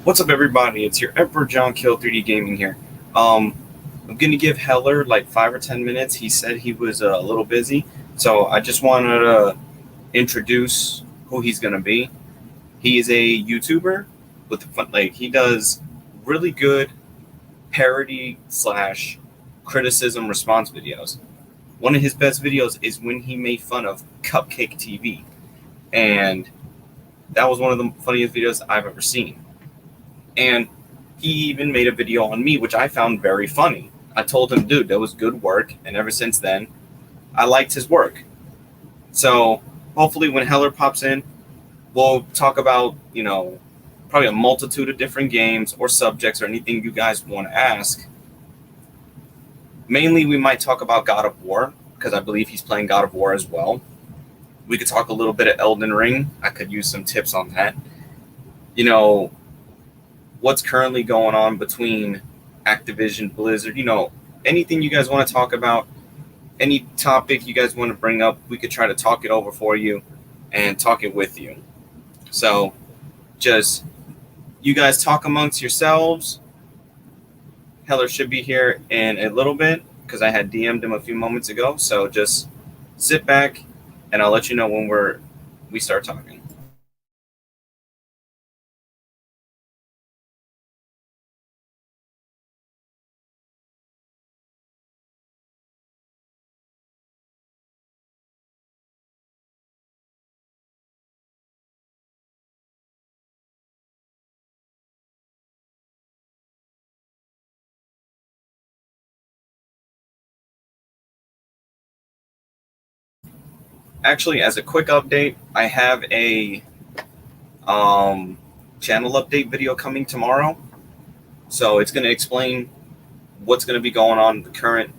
What's up, everybody? It's your Emperor John Kill 3D Gaming here. Um, I'm gonna give Heller like 5 or 10 minutes. He said he was a little busy, so I just wanted to introduce who he's gonna be. He is a YouTuber with fun, like he does really good parody slash criticism response videos. One of his best videos is when he made fun of Cupcake TV, and that was one of the funniest videos I've ever seen. And he even made a video on me, which I found very funny. I told him, dude, that was good work. And ever since then, I liked his work. So hopefully, when Heller pops in, we'll talk about, probably a multitude of different games or subjects or anything you guys want to ask. Mainly, we might talk about God of War, because I believe he's playing God of War as well. We could talk a little bit of Elden Ring. I could use some tips on that. You know, what's currently going on between Activision, Blizzard, anything you guys want to talk about, any topic you guys want to bring up, we could try to talk it over for you and talk it with you. So just you guys talk amongst yourselves. Heller should be here in a little bit because I had DM'd him a few moments ago. So just sit back and I'll let you know when we start talking. Actually, as a quick update, I have a um, channel update video coming tomorrow. So it's going to explain what's going to be going on, the current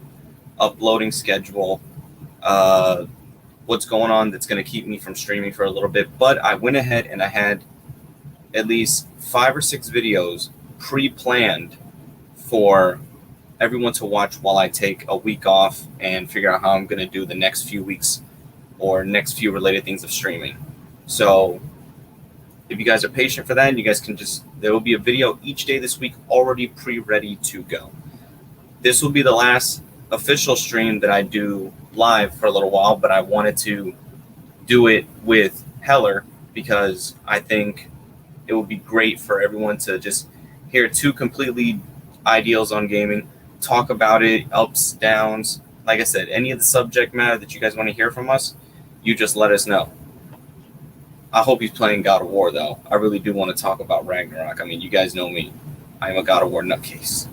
uploading schedule, uh, what's going on that's going to keep me from streaming for a little bit. But I went ahead and I had at least 5 or 6 videos pre-planned for everyone to watch while I take a week off and figure out how I'm going to do the next few weeks or next few related things of streaming. So if you guys are patient for that, you guys can there will be a video each day this week already pre-ready to go. This will be the last official stream that I do live for a little while, but I wanted to do it with Heller because I think it would be great for everyone to just hear two completely ideals on gaming, talk about it, ups, downs. Like I said, any of the subject matter that you guys want to hear from us, you just let us know. I hope he's playing God of War, though. I really do want to talk about Ragnarok. I mean, you guys know me. I am a God of War nutcase.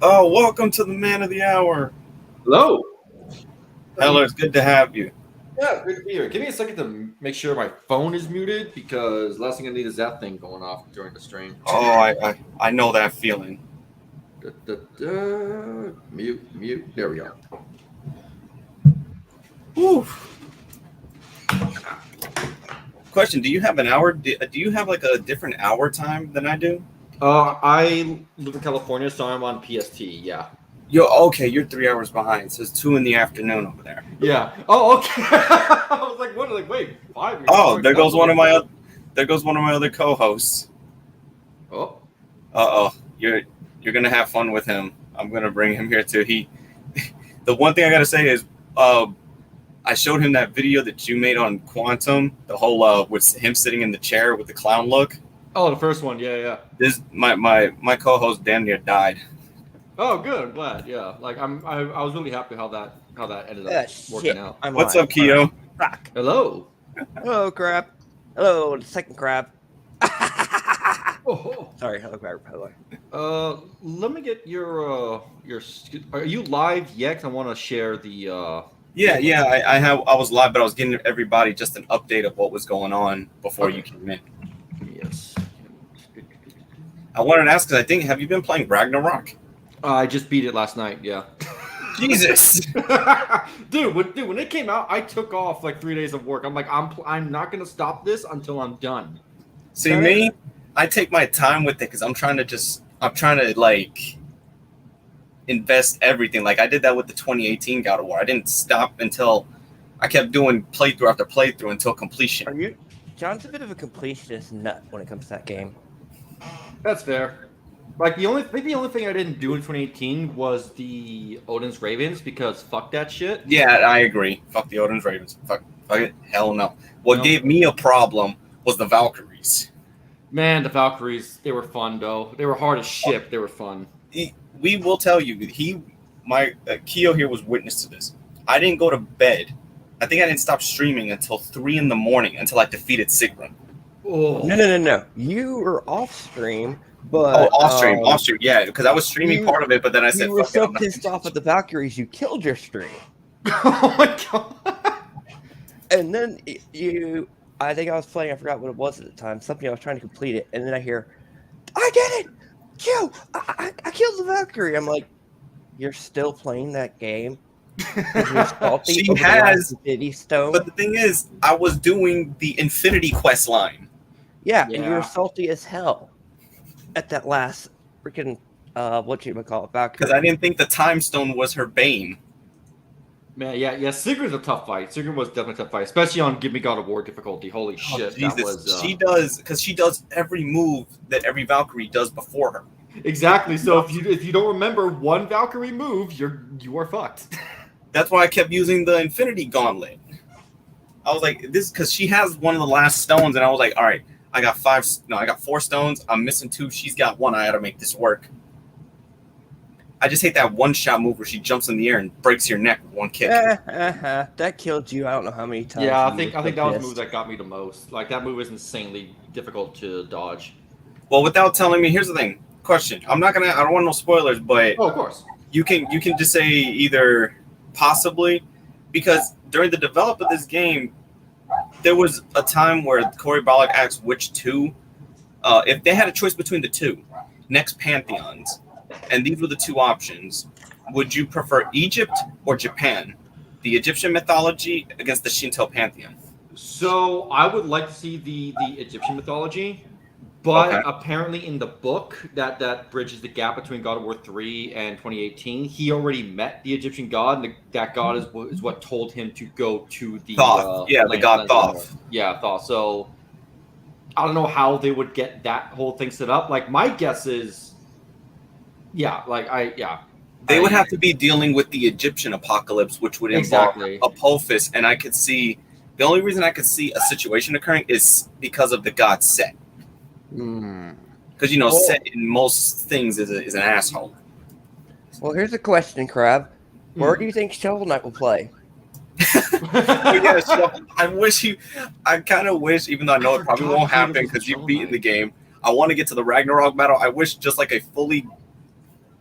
Oh, welcome to the man of the hour. Hello. Heller, it's good to have you. Yeah, great to be here. Give me a second to make sure my phone is muted because last thing I need is that thing going off during the stream. Oh, I know that feeling. Mute. There we go. Whew. Question: do you have an hour? Do you have like a different hour time than I do? I live in California, so I'm on PST. Yeah. Okay, you're 3 hours behind, so it's 2 in the afternoon over there. Yeah. Oh, okay. I was like, what? Like, wait, 5 minutes. Oh, there goes one of my other co-hosts. Oh. You're gonna have fun with him. I'm gonna bring him here too. The one thing I gotta say is, I showed him that video that you made on Quantum, the whole with him sitting in the chair with the clown look. Oh, the first one. Yeah. This my co-host damn near died. Oh, good. I'm glad. Yeah. Like I was really happy how that ended up working out. What's up, Keo? Fuck. Hello. Hello, crab. Hello, the second crab. Oh. Sorry, hello, crab. Hello. Let me get your. Are you live yet? 'Cause I want to share the. Yeah. I was live, but I was getting everybody just an update of what was going on before you came in. Yes. I wanted to ask because have you been playing Ragnarok? I just beat it last night. Yeah. Jesus. dude, when it came out, I took off like 3 days of work. I'm like, I'm not gonna stop this until I'm done. See me, I take my time with it because I'm trying to like invest everything. Like I did that with the 2018 God of War. I didn't stop until I kept doing playthrough after playthrough until completion. John's a bit of a completionist nut when it comes to that game. That's fair. Like the only thing I didn't do in 2018 was the Odin's Ravens because fuck that shit. Yeah, I agree. Fuck the Odin's Ravens. Fuck it. Hell no. What gave me a problem was the Valkyries. Man, the Valkyries, they were fun though. They were hard as shit. They were fun. We will tell you, Keo here was witness to this. I didn't go to bed. I think I didn't stop streaming until 3 a.m. until I defeated Sigrun. Oh. No. You were off stream. But off stream, yeah, because I was streaming part of it, but then I said, you were so pissed off at the Valkyries, you killed your stream. Oh my god! And then I think I was playing. I forgot what it was at the time. Something I was trying to complete it, and then I hear, "I did it! Kill! I killed the Valkyrie." I'm like, "You're still playing that game?" She has Infinity Stone. But the thing is, I was doing the Infinity Quest line. Yeah, and you were salty as hell at that last freaking Valkyrie. Because I didn't think the Time Stone was her bane. Man, yeah. Sigrun's a tough fight. Sigrun was definitely a tough fight, especially on Give Me God of War difficulty. Holy shit, Jesus. That was. She does every move that every Valkyrie does before her. Exactly. So if you don't remember one Valkyrie move, you are fucked. That's why I kept using the Infinity Gauntlet. I was like, this because she has one of the last stones, and I was like, all right. I got 4 stones. I'm missing 2. She's got 1. I got to make this work. I just hate that one-shot move where she jumps in the air and breaks your neck with one kick. That killed you. I don't know how many times. Yeah, I think that was the move that got me the most. Like that move is insanely difficult to dodge. Well, without telling me, here's the thing. Question. I don't want no spoilers, but of course. You can just say either possibly, because during the development of this game, there was a time where Cory Balog asked which 2, if they had a choice between the 2 next pantheons, and these were the 2 options, would you prefer Egypt or Japan? The Egyptian mythology against the Shinto pantheon. So I would like to see the Egyptian mythology, but apparently in the book that bridges the gap between God of War 3 and 2018, he already met the Egyptian god, and that god is what told him to go to the Thoth. The god Thoth. Yeah, Thoth. So I don't know how they would get that whole thing set up. Like my guess is, they would have to be dealing with the Egyptian apocalypse, which would involve Apophis, and I could see the only reason I could see a situation occurring is because of the god Set. Because Set in most things is an asshole. Well, here's a question, Crab. Where do you think Shovel Knight will play? I kind of wish, even though I know it probably won't happen because you've beaten the game, I want to get to the Ragnarok battle. I wish just like a fully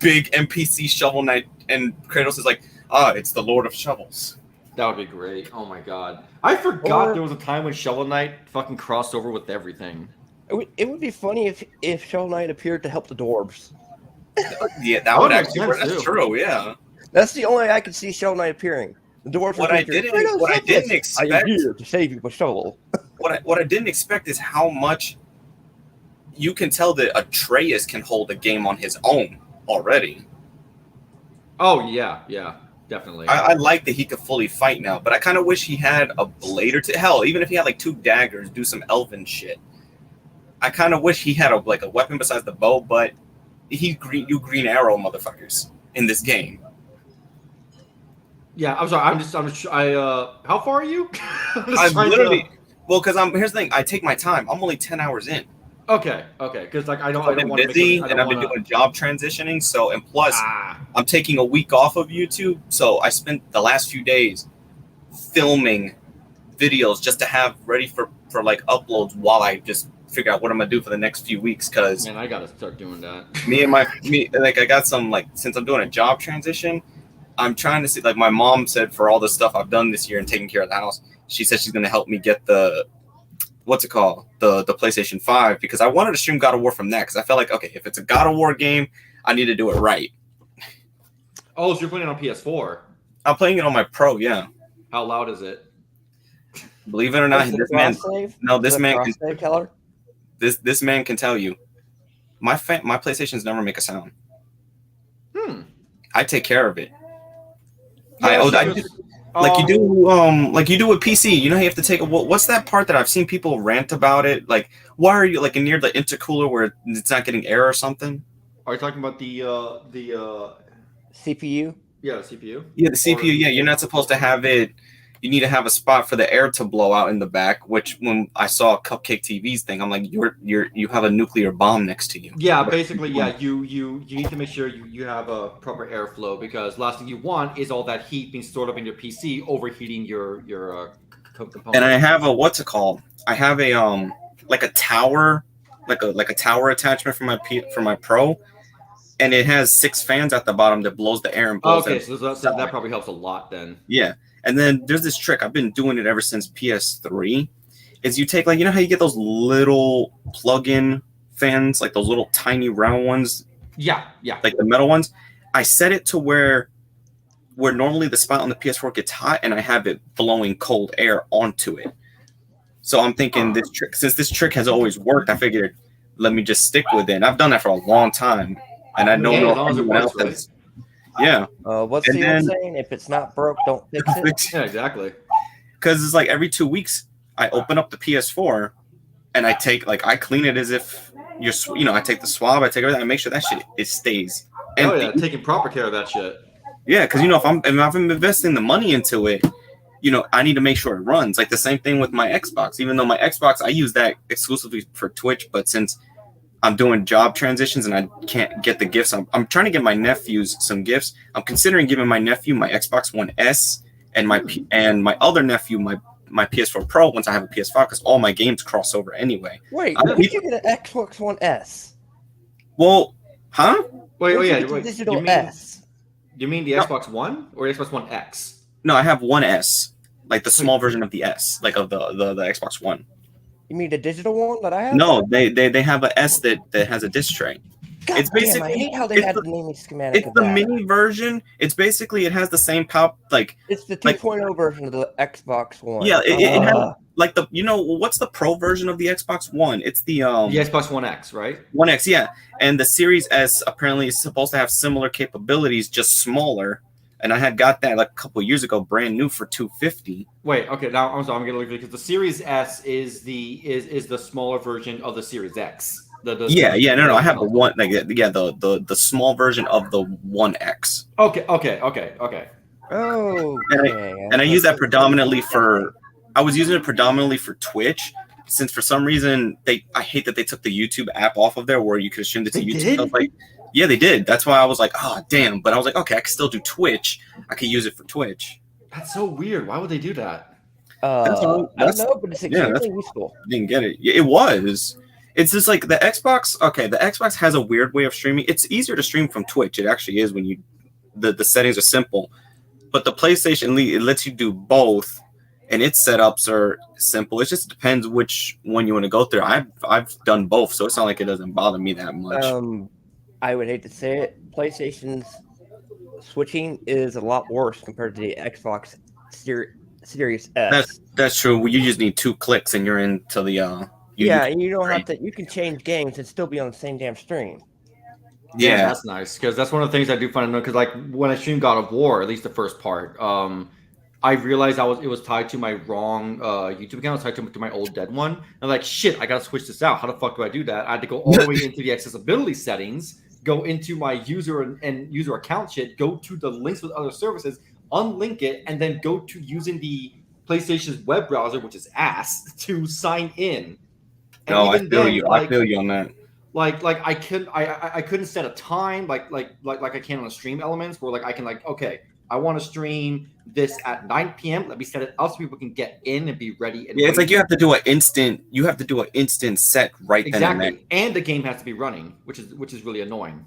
big NPC Shovel Knight, and Kratos is like, it's the Lord of Shovels. That would be great. Oh my god. I forgot Or- there was a time when Shovel Knight fucking crossed over with everything. It would be funny if Shovel Knight appeared to help the dwarves. Yeah, that That would would make actually sense, work. That's too. true. Yeah. That's the only way I could see Shovel Knight appearing. The dwarves. What would I be here, didn't- "Kratos, what I help didn't us. I am expect- here to save you with shovel. What I didn't expect is how much you can tell that Atreus can hold a game on his own already. Oh yeah, definitely. I like that he could fully fight now, but I kind of wish he had a blade or two. Hell, even if he had like 2 daggers, do some elven shit. I kind of wish he had a weapon besides the bow, but you Green Arrow motherfuckers in this game. Yeah, I'm sorry. How far are you? I'm literally because here's the thing. I take my time. I'm only 10 hours in. Okay, because like I've I been don't want to busy and I've been doing job transitioning. So and plus, Ah, I'm taking a week off of YouTube. So I spent the last few days filming videos just to have ready for like uploads while I just figure out what I'm gonna do for the next few weeks. Because man, I gotta start doing that. I got some since I'm doing a job transition, I'm trying to see my mom said for all the stuff I've done this year and taking care of the house, she said she's gonna help me get the what's it called the PlayStation 5 because I wanted to stream God of War from that because I felt like okay if it's a God of War game I need to do it right. Oh, so you're playing it on PS4? I'm playing it on my Pro, yeah. How loud is it? Believe it or not, this man this man can tell you my PlayStations never make a sound. I take care of it. Like you do with PC. You know, you have to take what's that part that I've seen people rant about it? Like, why are you near the intercooler where it's not getting air or something? Are you talking about the CPU? Yeah, the CPU. Yeah, the CPU. Yeah, you're not supposed to have it. You need to have a spot for the air to blow out in the back. Which when I saw a Cupcake TV's thing, I'm like, you have a nuclear bomb next to you. Yeah, basically, yeah. You need to make sure you have a proper airflow because last thing you want is all that heat being stored up in your PC overheating your components. And I have a what's it called? I have a like a tower, like a tower attachment for my Pro, and it has 6 fans at the bottom that blows the air and blows. Okay, so that probably helps a lot then. Yeah. And then there's this trick. I've been doing it ever since PS3. Is you take how you get those little plug-in fans, like those little tiny round ones. Yeah. Like the metal ones. I set it to where normally the spot on the PS4 gets hot, and I have it blowing cold air onto it. So I'm thinking since this trick has always worked, I figured let me just stick with it. And I've done that for a long time, and I don't know if anyone else has. Yeah. What's the old saying? If it's not broke, don't fix it. Yeah, exactly. Because it's every 2 weeks, I open up the PS4 and I clean it as if I take the swab, I take everything, I make sure that shit it stays empty. Oh yeah, taking proper care of that shit. Yeah, because if I'm investing the money into it, I need to make sure it runs. Like the same thing with my Xbox. Even though my Xbox, I use that exclusively for Twitch, but since I'm doing job transitions and I can't get the gifts. I'm trying to get my nephews some gifts. I'm considering giving my nephew my Xbox One S and my other nephew my PS4 Pro once I have a PS5 because all my games cross over anyway. Wait, when did you get an Xbox One S? Well, huh? Wait, digital S. You mean the Xbox One or the Xbox One X? No, I have One S, like the small version of the S, like of the Xbox One. You mean the digital one that I have? No, they have a S that has a disc tray. God It's basically damn, I hate how they had the naming schematic. It's the mini version. It's basically it has the same It's the 2.0 version of the Xbox One. Yeah, it has what's the Pro version of the Xbox One? It's the Xbox One X, right? One X, yeah. And the Series S apparently is supposed to have similar capabilities, just smaller. And I had got that a couple years ago, brand new for $250. Wait, okay. Now I'm sorry, I'm getting a little because the Series S is the smaller version of the Series X. No. I have the one, the small version of the One X. Okay. Oh. And I use that predominantly for. I was using it predominantly for Twitch, since for some reason I hate that they took the YouTube app off of there where you could stream it to YouTube. Did? I was like, yeah, they did. That's why I was like, oh damn. But I was like, okay, I can still do Twitch. I could use it for Twitch. That's so weird. Why would they do that? I don't know, but it's extremely useful. Didn't get it. It was. It's just like the Xbox. Okay, the Xbox has a weird way of streaming. It's easier to stream from Twitch. It actually is when the settings are simple. But the PlayStation it lets you do both, and its setups are simple. It just depends which one you want to go through. I've done both, so it's not like it doesn't bother me that much. I would hate to say it, PlayStation's switching is a lot worse compared to the Xbox Series S. That's true. You just need 2 clicks and you're into the you don't have to. You can change games and still be on the same damn stream. Yeah, that's nice because that's one of the things I do find annoying. Because like when I stream God of War, at least the first part, I realized it was tied to my wrong YouTube account. It was tied to my old dead one. And I'm like, shit, I gotta switch this out. How the fuck do I do that? I had to go all the way into the accessibility settings, go into my user and user account shit, go to the links with other services, unlink it, and then go to using the PlayStation's web browser, which is ass, to sign in. And no, I feel you. I feel you on that. Like I couldn't set a time like I can on the stream elements where like I can like, okay, I want to stream this at 9 p.m. Let me set it up so people can get in and be ready. And it's like you have to do an instant set right then and there. And the game has to be running, which is really annoying.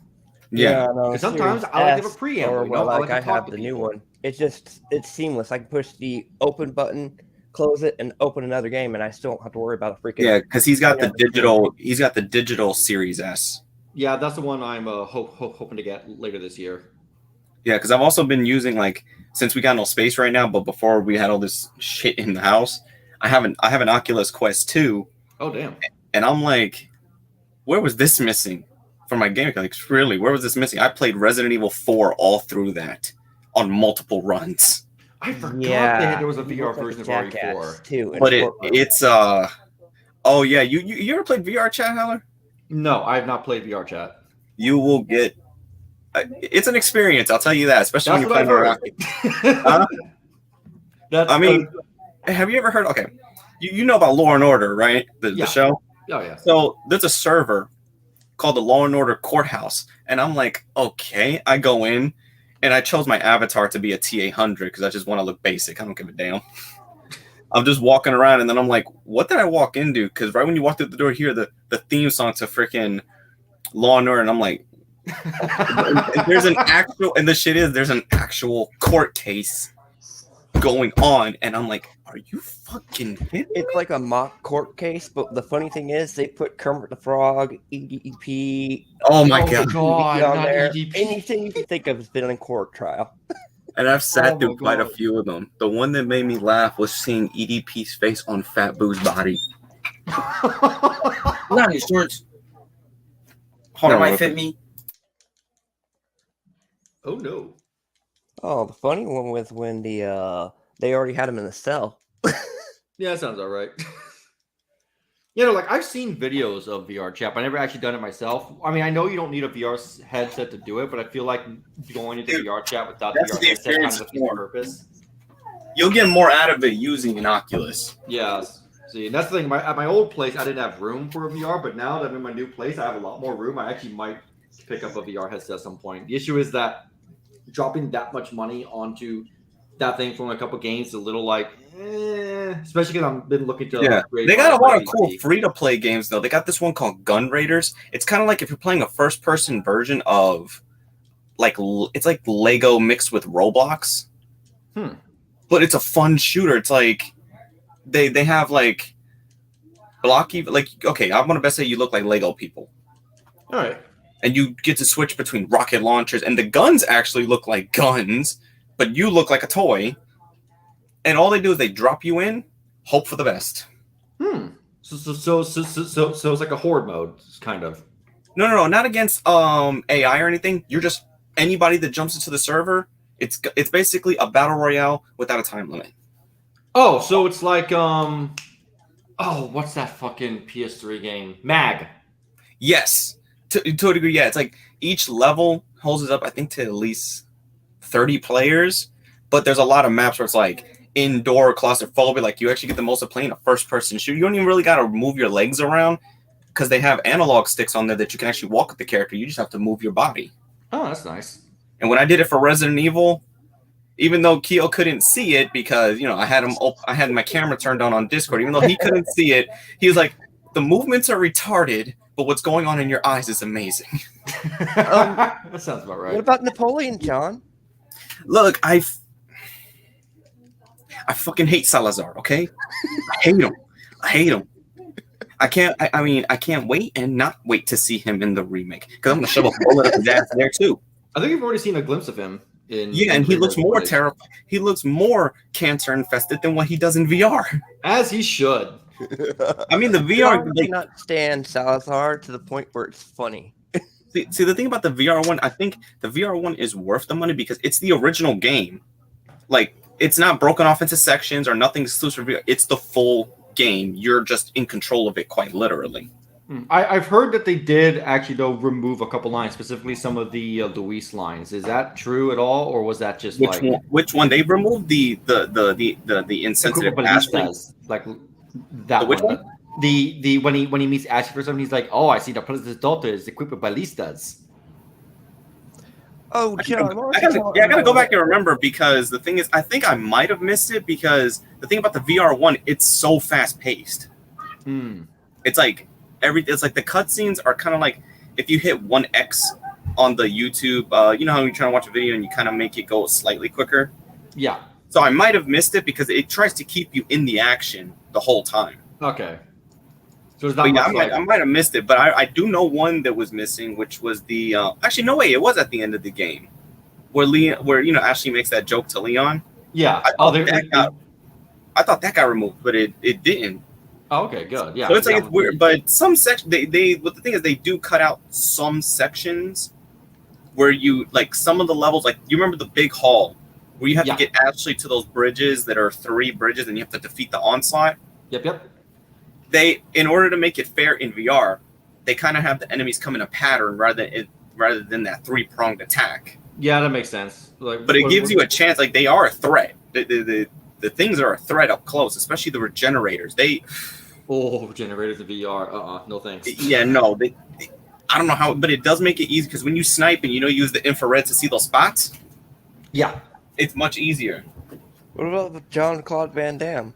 Yeah, no, sometimes I like to have a preamble. I have the new one. It's seamless. I can push the open button, close it, and open another game, and I still don't have to worry about a freaking. Yeah, because he's got the digital. He's got the digital Series S. Yeah, that's the one I'm hoping to get later this year. Yeah, because I've also been using since we got no space right now, but before we had all this shit in the house, I have an Oculus Quest 2. Oh damn! And I'm like, where was this missing for my game? Like, really, where was this missing? I played Resident Evil 4 all through that on multiple runs. I forgot that there was a VR version of RE4 too. But it's oh yeah, you ever played VR Chat, Heller? No, I have not played VR Chat. You will get. It's an experience, I'll tell you that, especially when you're playing around. I mean, have you ever heard? Okay, you know about Law and Order, right? The show. Oh yeah. So there's a server called the Law and Order Courthouse, and I'm like, okay, I go in, and I chose my avatar to be a T-800 because I just want to look basic. I don't give a damn. I'm just walking around, and then I'm like, what did I walk into? Because right when you walk through the door here, the theme song to freaking Law and Order, and I'm like. There's an actual court case going on, and I'm like, are you fucking kidding me? It's like a mock court case, but the funny thing is they put Kermit the Frog, EDP, oh my god, on there. EDP. Anything you can think of has been in court trial. And I've sat through quite a few of them. The one that made me laugh was seeing EDP's face on Fat Boo's body. Not his shorts. Hold that on, might fit me. Oh no! Oh, the funny one was when they already had him in the cell. Yeah, that sounds all right. You know, like I've seen videos of VR chat, but I never actually done it myself. I mean, I know you don't need a VR headset to do it, but I feel like going into VR chat without the VR headset kind of defeats the purpose. You'll get more out of it using an Oculus. Yeah. See, and that's the thing. At my old place, I didn't have room for a VR, but now that I'm in my new place, I have a lot more room. I actually might pick up a VR headset at some point. The issue is that dropping that much money onto that thing from a couple games is a little like, especially because I've been looking to. Yeah, they got a lot of cool free-to-play games though. They got this one called Gun Raiders. It's kind of like if you're playing a first-person version of, it's like Lego mixed with Roblox. But it's a fun shooter. It's like they have like blocky, like okay, I'm gonna best say you look like Lego people. All right. And you get to switch between rocket launchers, and the guns actually look like guns, but you look like a toy. And all they do is they drop you in, hope for the best. So it's like a horde mode, kind of. No, not against AI or anything. You're just anybody that jumps into the server. It's basically a battle royale without a time limit. Oh, so it's like what's that fucking PS3 game? Mag. Yes. To a degree, yeah. It's like each level holds it up, I think, to at least 30 players. But there's a lot of maps where it's like indoor claustrophobia. Like you actually get the most of playing a first-person shooter. You don't even really got to move your legs around because they have analog sticks on there that you can actually walk with the character. You just have to move your body. Oh, that's nice. And when I did it for Resident Evil, even though Keo couldn't see it because I had my camera turned on Discord, even though he couldn't see it, he was like, The movements are retarded, but what's going on in your eyes is amazing. That sounds about right. What about Napoleon, John? Look, I fucking hate Salazar. Okay, I hate him. I hate him. I can't. I mean, I can't wait and not wait to see him in the remake because I'm gonna shove a bullet up his ass there too. I think you've already seen a glimpse of him. And he looks more terrible. He looks more cancer infested than what he does in VR. As he should. I mean, the VR. I cannot stand Salazar to the point where it's funny. See, the thing about the VR one, I think the VR one is worth the money because it's the original game. Like, it's not broken off into sections or nothing exclusive. It's the full game. You're just in control of it, quite literally. I've heard that they did actually though remove a couple lines, specifically some of the Luis lines. Is that true at all, or was that just which one? They removed the insensitive Ashley, like that the which one. The when he meets Ashley for something, he's like, "Oh, I see the president's daughter is equipped with ballistas." Oh, John, I gotta go back and remember because the thing is, I think I might have missed it because the thing about the VR one, it's so fast paced. It's like it's like the cutscenes are kind of like if you hit 1x on the YouTube, you know how you're trying to watch a video and you kind of make it go slightly quicker. Yeah. So I might have missed it because it tries to keep you in the action the whole time. Okay. So it's not I might have missed it, but I do know one that was missing, which was the actually no way, it was at the end of the game where Ashley makes that joke to Leon. Yeah. I thought that got removed, but it didn't. Oh, okay, good. Yeah. So it's like it's weird, but some section what the thing is they do cut out some sections where you like some of the levels, like you remember the big hall where you have to get Ashley to those bridges that are 3 bridges and you have to defeat the onslaught. Yep. They, in order to make it fair in VR, they kind of have the enemies come in a pattern rather than that 3-pronged attack. Yeah, that makes sense. Like, but it gives you a chance. Like they are a threat. The things are a threat up close, especially the regenerators. Generators in VR. No thanks. Yeah, no. I don't know how, but it does make it easy because when you snipe and use the infrared to see those spots. Yeah, it's much easier. What about Jean-Claude Van Damme?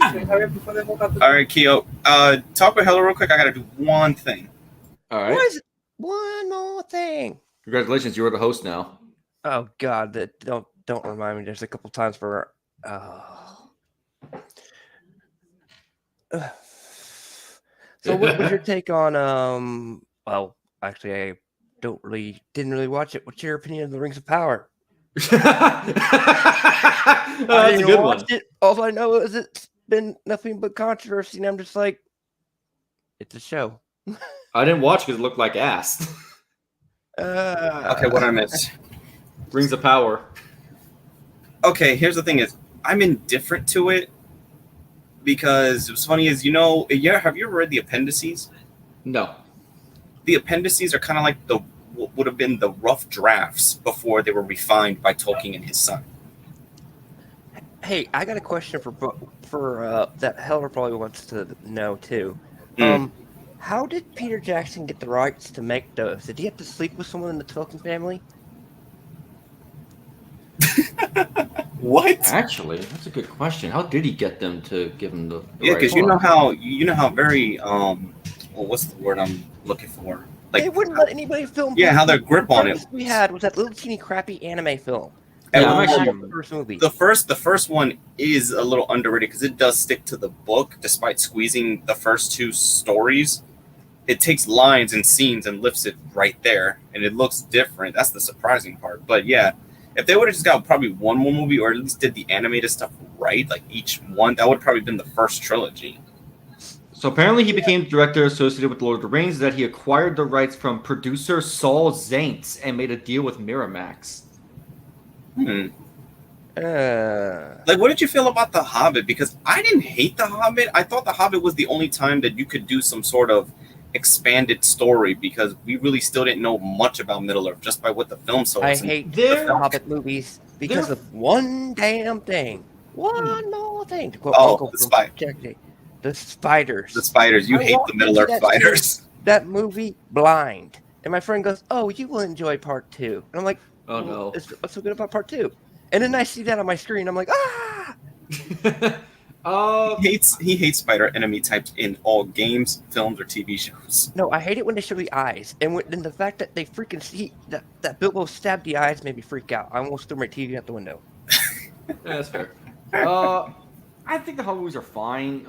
All right, Keo. Talk with Hella real quick. I gotta do one thing. All right. What is it? One more thing. Congratulations, you're the host now. Oh God, don't remind me. There's a couple times where. So what was your take on Well, actually, I didn't really watch it. What's your opinion of the Rings of Power? That's a good one. All I know is it's been nothing but controversy, and I'm just like, it's a show. I didn't watch because it looked like ass. Okay, what I missed? Rings of Power. Okay, here's the thing: is I'm indifferent to it because what's funny is have you ever read the appendices? No. the appendices are kind of like would have been the rough drafts before they were refined by Tolkien and his son. Hey, I got a question for that Heller probably wants to know too. How did Peter Jackson get the rights to make those? Did he have to sleep with someone in the Tolkien family? What? Actually, that's a good question. How did he get them to give him the yeah, because rights? you know how very what's the word I'm looking for? Like they wouldn't let anybody film. Yeah, how their grip on it. We had was that little teeny crappy anime film. Yeah, the first movie. The first one is a little underrated because it does stick to the book, despite squeezing the first 2 stories. It takes lines and scenes and lifts it right there, and it looks different. That's the surprising part. But yeah, if they would have just got probably one more movie, or at least did the animated stuff right, like each one, that would have probably been the first trilogy. So apparently he became director associated with Lord of the Rings, that he acquired the rights from producer Saul Zaentz and made a deal with Miramax. Like, what did you feel about The Hobbit? Because I didn't hate The Hobbit. I thought The Hobbit was the only time that you could do some sort of expanded story because we really still didn't know much about Middle-earth just by what the film saw. I hate the Hobbit movies because of one damn thing. One more thing. To quote the spiders. The spiders. You hate the Middle-earth spiders. That movie, Blind. And my friend goes, "Oh, you will enjoy part 2." And I'm like, "Oh no, what's so good about part 2?" And then I see that on my screen. I'm like, ah! He hates spider enemy types in all games, films, or TV shows. No, I hate it when they show the eyes. And then the fact that they freaking see that Bilbo stabbed the eyes made me freak out. I almost threw my TV out the window. Yeah, that's fair. I think the Hobbit movies are fine.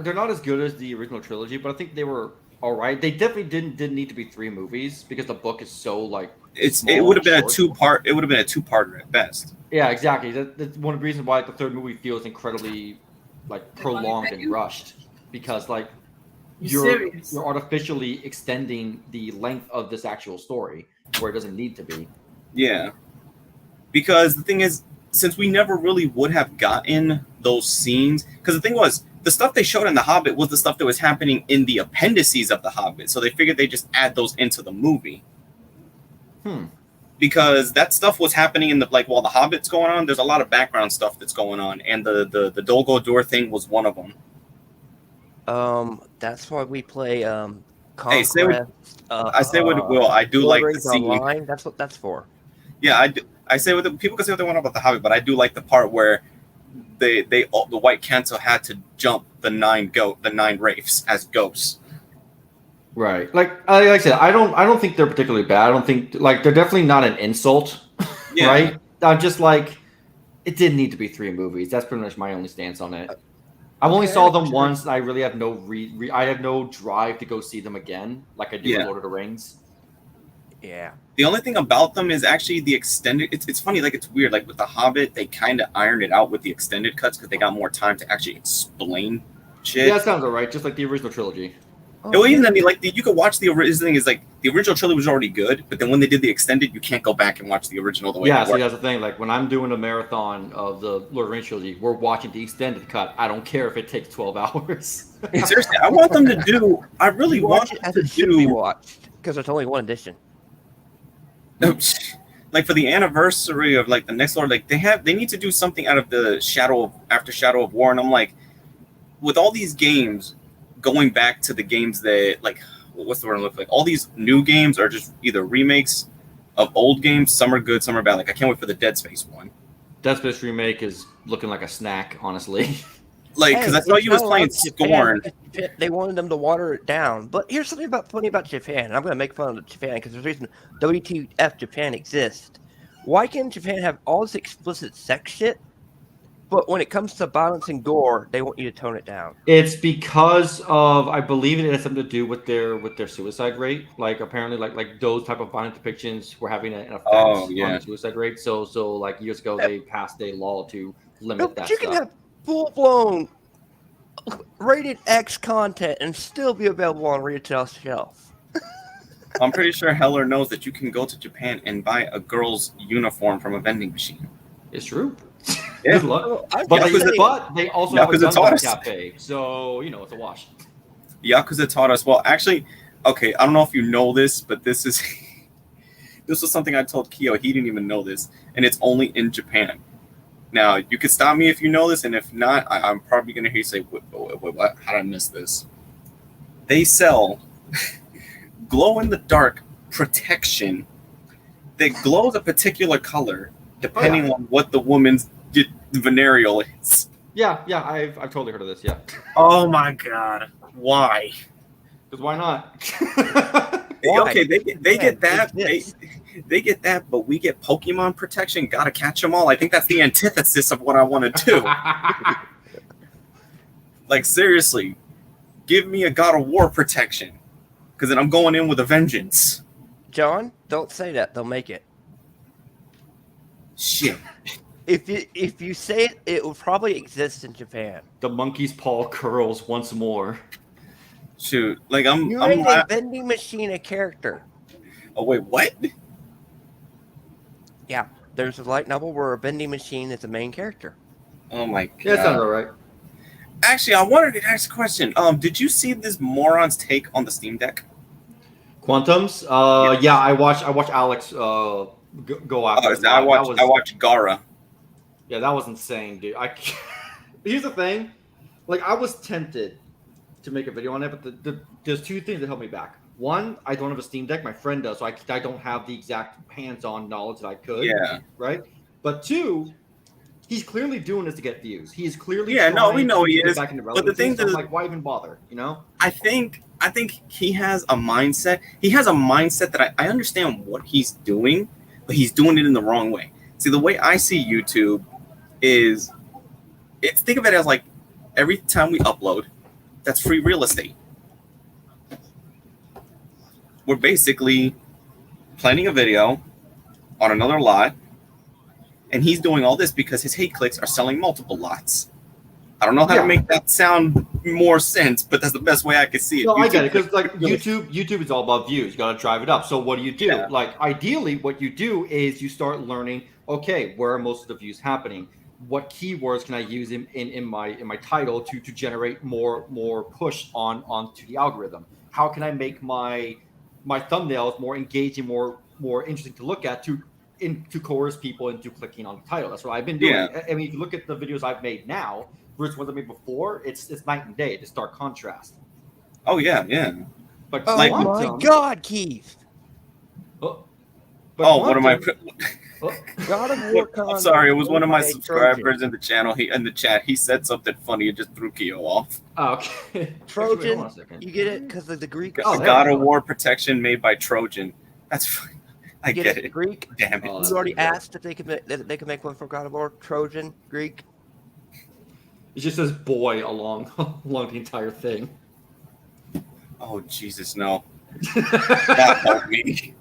They're not as good as the original trilogy, but I think they were all right. They definitely didn't need to be 3 movies because the book is so like It would have been a 2-part. It would have been a 2-parter at best. Yeah, exactly. That's one of the reasons why the third movie feels incredibly like prolonged and rushed because like you're artificially extending the length of this actual story where it doesn't need to be. Yeah, because the thing is, since we never really would have gotten those scenes, because the thing was, the stuff they showed in The Hobbit was the stuff that was happening in the appendices of The Hobbit, so they figured they just add those into the movie. Because that stuff was happening in the while the Hobbit's going on, there's a lot of background stuff that's going on, and the Dol Guldur thing was one of them. That's why we play Hey, say what it will. I do like the scene. Online. That's what that's for. Yeah, I do. I say what people can say what they want about the Hobbit, but I do like the part where the White Council had to jump the 9 wraiths as ghosts. Right. Like I said, I don't think they're particularly bad. I don't think they're definitely not an insult. Yeah. Right. I'm just like, it didn't need to be 3 movies. That's pretty much my only stance on it. I've only saw them once, and I really have no I have no drive to go see them again, like I do with Lord of the Rings. Yeah. The only thing about them is actually the extended. It's funny, like it's weird. Like with the Hobbit, they kind of ironed it out with the extended cuts because they got more time to actually explain shit. Yeah, that sounds alright. Just like the original trilogy. Even then, you could watch the original thing. Is like the original trilogy was already good, but then when they did the extended, you can't go back and watch the original the way. Yeah, see, that's the thing. Like when I'm doing a marathon of the Lord of the Rings trilogy, we're watching the extended cut. I don't care if it takes 12 hours. Seriously, I want them to do. I really want it them as to it should be watched because there's only one edition. Like for the anniversary of like the next Lord, like they need to do something out of the Shadow of War, and I'm like, with all these games. Going back to the games that what's the word I'm looking for? Like all these new games are just either remakes of old games. Some are good, some are bad. Like I can't wait for the Dead Space one. Dead Space remake is looking like a snack, honestly. Like because I saw you was playing Scorn. They wanted them to water it down. But here's something funny about Japan. And I'm going to make fun of Japan because there's a reason WTF Japan exists. Why can't Japan have all this explicit sex shit? But when it comes to violence and gore, they want you to tone it down. It's because of, I believe it has something to do with their suicide rate. Like apparently, like those type of violent depictions were having an effect on the suicide rate. So like years ago, they passed a law to limit that. You can have full blown rated X content and still be available on retail shelf. I'm pretty sure Heller knows that you can go to Japan and buy a girl's uniform from a vending machine. It's true. Yeah. Good luck. But they also have a gun cafe, so it's a wash. Yakuza taught us. Well, actually, okay, I don't know if you know this, but this was something I told Kyo. He didn't even know this, and it's only in Japan. Now, you could stop me if you know this, and if not, I'm probably going to hear you say, wait, what? How did I miss this? They sell glow-in-the-dark protection that glows a particular color depending on what the woman's venereal is. Yeah, I've totally heard of this. Yeah. Oh my god, why? Because why not? Okay, they get that. They get that, but we get Pokemon protection. Gotta catch them all. I think that's the antithesis of what I want to do. Like seriously, give me a God of War protection, because then I'm going in with a vengeance. John, don't say that. They'll make it. Shit. If you say it, it will probably exist in Japan. The monkey's paw curls once more. Shoot, like I'm made a vending machine a character. Oh wait, what? Yeah, there's a light novel where a vending machine is the main character. Oh my god. Yeah, that sounds alright. Actually, I wanted to ask a question. Did you see this moron's take on the Steam Deck? Quantums? Yes. Yeah, I watched Alex go after. I watched Gara. Yeah, that was insane, dude. Here's the thing, like I was tempted to make a video on it, but there's 2 things that held me back. One, I don't have a Steam Deck. My friend does, so I don't have the exact hands-on knowledge that I could. Yeah. Right. But 2, He's clearly doing this to get views. He is clearly Yeah, no, we trying know to he get is. back into But the relevancy. thing So I'm that like, why even bother? You know? I think he has a mindset. He has a mindset that I understand what he's doing, but he's doing it in the wrong way. See, the way I see YouTube is, think of it as like every time we upload, that's free real estate. We're basically planning a video on another lot, and he's doing all this because his hate clicks are selling multiple lots. I don't know how to make that sound more sense, but that's the best way I can see it. No, I get it, because like YouTube is all about views. You got to drive it up. So what do you do? Yeah. Like ideally, what you do is you start learning. Okay, where are most of the views happening? What keywords can I use in my title to generate more push onto the algorithm? How can I make my thumbnails more engaging, more interesting to look at to coerce people into clicking on the title? That's what I've been doing. Yeah. I mean, if you look at the videos I've made now versus what I made before, it's night and day. It's stark contrast. Oh yeah, yeah. But oh my God, Keith! One of my. God of War. I'm sorry, it was one of my subscribers in the channel. In the chat, he said something funny and just threw Keo off. Oh, okay. Trojan, you get it because of the Greek. God of War protection made by Trojan. That's fine. I get it. Greek. Damn it! You already asked if they could make one for God of War. Trojan, Greek. It just says "boy" along the entire thing. Oh Jesus, no! That helped me.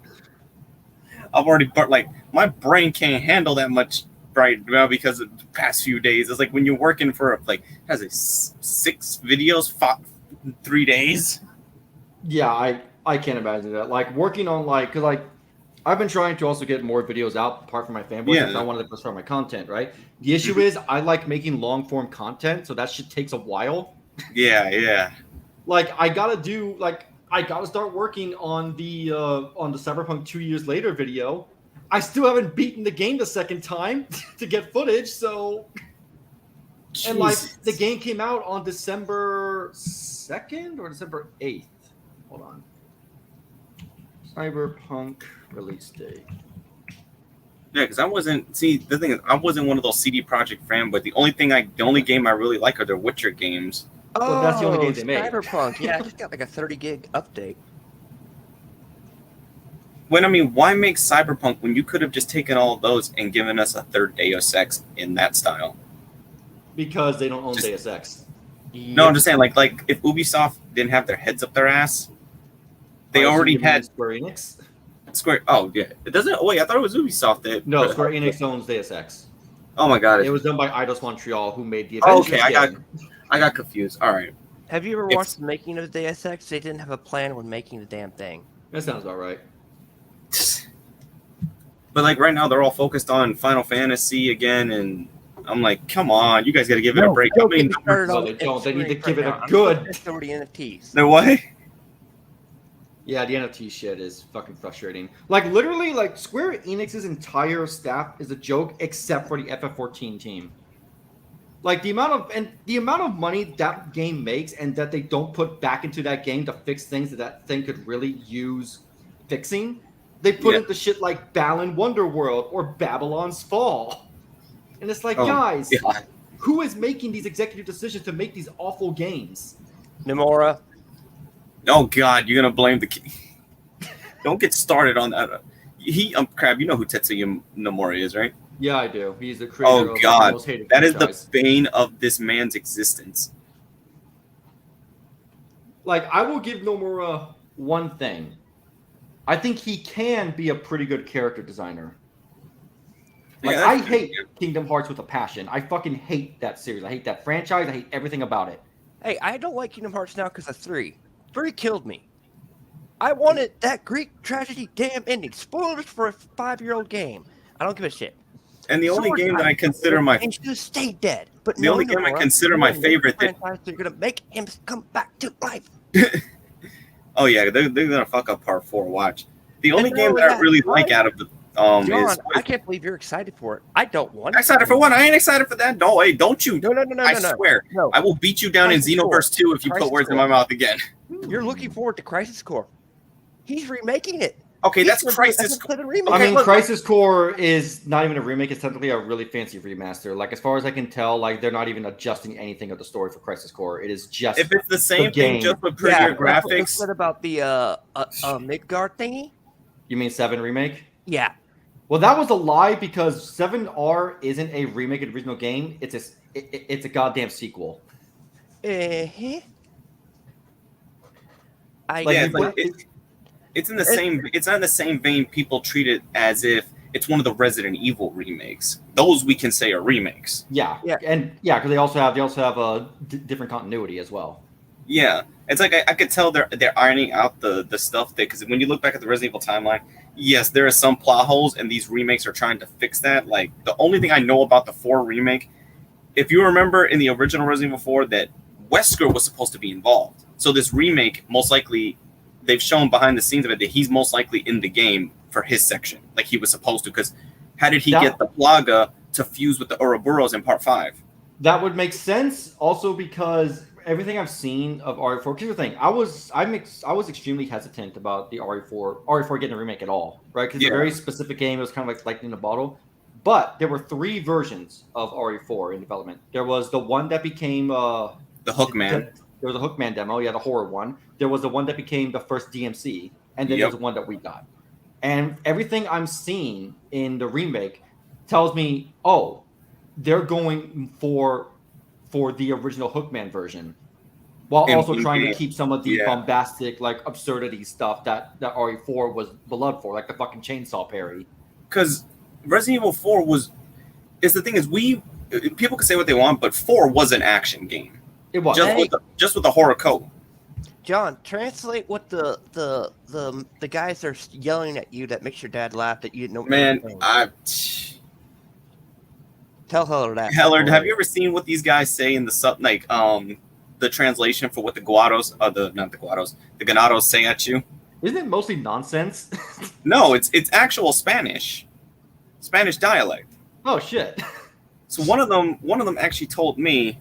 I've already my brain can't handle that much right now because of the past few days. It's like when you're working for has it 6 videos, 3 days. Yeah, I can't imagine that. Like working on because I've been trying to also get more videos out apart from my fanboy because I wanted to start my content, right? The issue is I like making long form content, so that shit takes a while. Yeah. I gotta start working on the Cyberpunk 2 years later video. I still haven't beaten the game the second time to get footage, so Jesus. and the game came out on December 2nd or December 8th. Hold on. Cyberpunk release date. Yeah, because I wasn't. See, the thing is, I wasn't one of those CD Projekt fan. But the only game I really like are the Witcher games. Oh, that's the only game they made. Cyberpunk. Yeah, I just got like a 30 gig update. Why make Cyberpunk when you could have just taken all of those and given us a third Deus Ex in that style? Because they don't own Deus Ex. No, I'm just saying, like if Ubisoft didn't have their heads up their ass, they already had Square Enix. Oh yeah, it doesn't. Oh wait, I thought it was Ubisoft that. No, Square Enix owns Deus Ex. Oh my God! It was done by Eidos Montreal, who made the. Okay, I got confused. All right. Have you ever watched the making of Deus Ex? They didn't have a plan when making the damn thing. That sounds about right. But right now, they're all focused on Final Fantasy again, and I'm like, come on, you guys got to give it a break. No, they don't. They need to give it a good. The NFTs. No way. Yeah, the NFT shit is fucking frustrating. Literally, Square Enix's entire staff is a joke, except for the FF14 team. The amount of money that game makes, and that they don't put back into that game to fix things that thing could really use fixing. They put into shit like Balan Wonderworld or Babylon's Fall, and it's guys, who is making these executive decisions to make these awful games? Nomura. Oh God, you're gonna blame the king. Don't get started on that. Crab, you know who Tetsuya Nomura is, right? Yeah, I do. He's the creator of God, the most hated that franchise. is the bane of this man's existence. I will give Nomura one thing. I think he can be a pretty good character designer. I hate Kingdom Hearts with a passion. I fucking hate that series. I hate that franchise. I hate everything about it. Hey, I don't like Kingdom Hearts now because of 3. 3 killed me. I wanted that Greek tragedy damn ending. Spoilers for a 5-year-old game. I don't give a shit. And the only game that I consider my and should stay dead. But the only game I consider my favorite they're gonna make him come back to life. Oh yeah, they're gonna fuck up part 4. Watch. The only game that I really like out of the John, is. I can't believe you're excited for it. I don't want. Excited for what? I ain't excited for that. No, hey, don't you? No. I swear, I will beat you down in Xenoverse 2 if you put words in my mouth again. You're looking forward to Crisis Core. He's remaking it. Okay, that's That's Crisis. a remake. I Okay, mean, look. Crisis Core is not even a remake. It's technically a really fancy remaster. Like, as far as I can tell, like, they're not even adjusting anything of the story for Crisis Core. It is just If it's the same thing, game. just with prettier That's what they graphics. said about the Midgard thingy. You mean 7 remake? Yeah. Well, that was a lie because 7R isn't a remake of the original game. It's a goddamn sequel. Uh-huh. Like, Yeah, you put- it's in the same. It's not in the same vein. People treat it as if it's one of the Resident Evil remakes. Those we can say are remakes. yeah, Yeah. and yeah, because they also have a different continuity as well. Yeah, it's like I could tell they're ironing out the stuff there, because when you look back at the Resident Evil timeline, yes, there are some plot holes, and these remakes are trying to fix that. Like, the only thing I know about the 4 remake, if you remember in the original Resident Evil 4, that Wesker was supposed to be involved. So this remake, most likely, they've shown behind the scenes of it that he's most likely in the game for his section, like he was supposed to. Because how did he get the Plaga to fuse with the Ouroboros in Part 5? That would make sense, also because everything I've seen of RE4. Here's the thing: I was extremely hesitant about the RE4 getting a remake at all, right? Because it's a very specific game. It was kind of like lightning in a bottle. But there were 3 versions of RE4 in development. There was the one that became The Hookman. There was a Hookman demo, the horror one. There was the one that became the first DMC, and then there's the one that we got. And everything I'm seeing in the remake tells me, oh, they're going for the original Hookman version, while also trying to keep some of the bombastic, like, absurdity stuff that RE4 was beloved for, like the fucking chainsaw parry. Because Resident Evil 4 is the thing is, people can say what they want, but 4 was an action game. It was just with the horror code. John, translate what the guys are yelling at you that makes your dad laugh that you know. Man, tell Heller that. Heller, have you ever seen what these guys say in the the translation for what the Ganados say at you? Isn't it mostly nonsense? No, it's actual Spanish dialect. Oh shit! So one of them actually told me,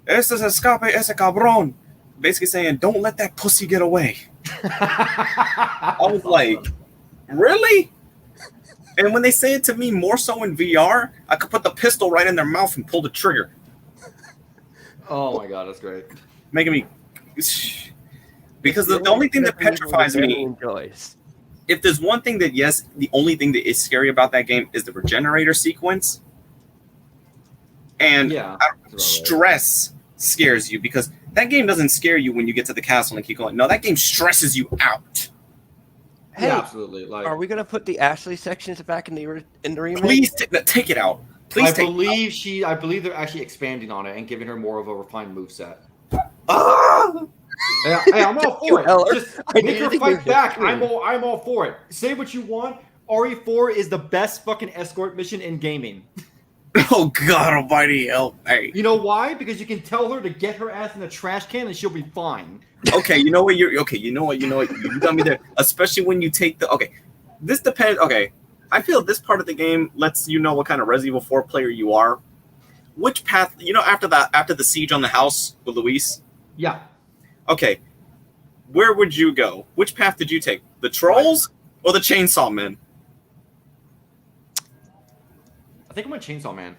"Este se escape ese cabrón," basically saying, "Don't let that pussy get away." I was like, really? And when they say it to me more so in VR, I could put the pistol right in their mouth and pull the trigger. Oh my god, that's great. Making me... Because the only thing that petrifies me... If there's one thing that, yes, the only thing that is scary about that game is the regenerator sequence. And stress scares you, because that game doesn't scare you when you get to the castle and keep going. No, that game stresses you out. Hey, yeah, absolutely. Like, are we gonna put the Ashley sections back in the remake? Please take it out. Please I believe they're actually expanding on it and giving her more of a refined moveset. Hey, I'm all for it. Just make her fight back. I'm all for it. Say what you want. RE4 is the best fucking escort mission in gaming. Oh God Almighty, help! Hey. You know why? Because you can tell her to get her ass in a trash can and she'll be fine. Okay, you know what? You got me there. Especially when you take the. Okay, this depends. Okay, I feel this part of the game lets you know what kind of Resident Evil 4 player you are. Which path? After the siege on the house with Luis. Yeah. Okay, where would you go? Which path did you take? The trolls or the chainsaw men? I think I'm a chainsaw man.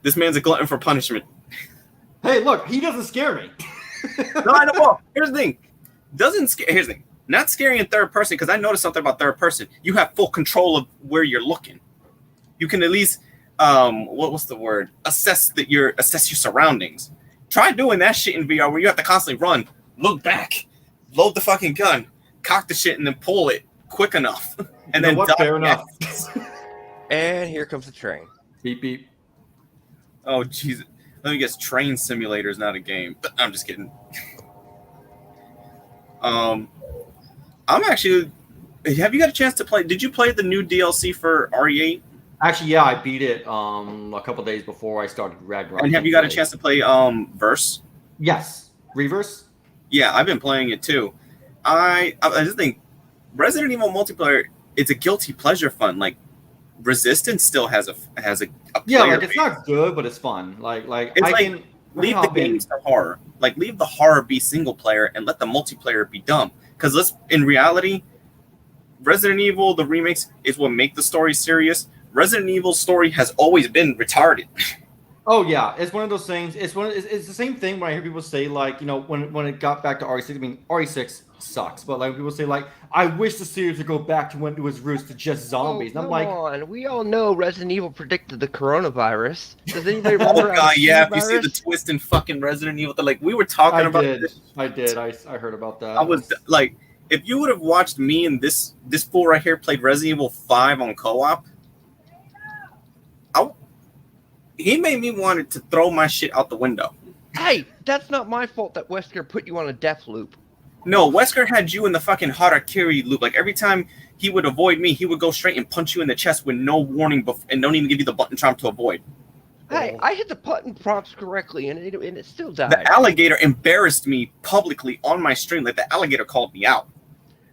This man's a glutton for punishment. Hey, look, he doesn't scare me. No, I know. Well, here's the thing. Here's the thing. Not scary in third person, because I noticed something about third person. You have full control of where you're looking. You can at least what's the word? Assess your surroundings. Try doing that shit in VR where you have to constantly run, look back, load the fucking gun, cock the shit, and then pull it quick enough. And then fair enough. And here comes the train. Beep beep. Oh Jesus. Let me guess, Train Simulator is not a game. I'm just kidding. I'm actually... Have you got a chance to play... Did you play the new DLC for RE8? Actually, yeah, I beat it a couple days before I started Ragnarok. And have you got a chance to play Verse? Yes. Reverse? Yeah, I've been playing it too. I just think Resident Evil multiplayer, it's a guilty pleasure fun. Like, Resistance still has a yeah, like, it's not good, but it's fun. Like it's I like, can leave the games to horror. Like, leave the horror be single player and let the multiplayer be dumb. Because in reality, Resident Evil, the remakes, is what make the story serious. Resident Evil's story has always been retarded. Oh yeah, it's one of those things. It's the same thing when I hear people say like, when it got back to RE6. I mean, RE6 sucks, but like people say like, I wish the series would go back to when it was roots to just zombies. And I'm like, come on, we all know Resident Evil predicted the coronavirus. Does anybody remember? Oh god, yeah. If you see the twist in fucking Resident Evil, like we were talking about this. I heard about that. I was like, if you would have watched me and this fool right here played Resident Evil 5 on co-op, he made me want to throw my shit out the window. Hey, that's not my fault that Wesker put you on a death loop. No, Wesker had you in the fucking Harakiri loop. Like every time he would avoid me, he would go straight and punch you in the chest with no warning and don't even give you the button prompt to avoid. Hey, I hit the button prompts correctly and it still died. The alligator embarrassed me publicly on my stream. Like the alligator called me out.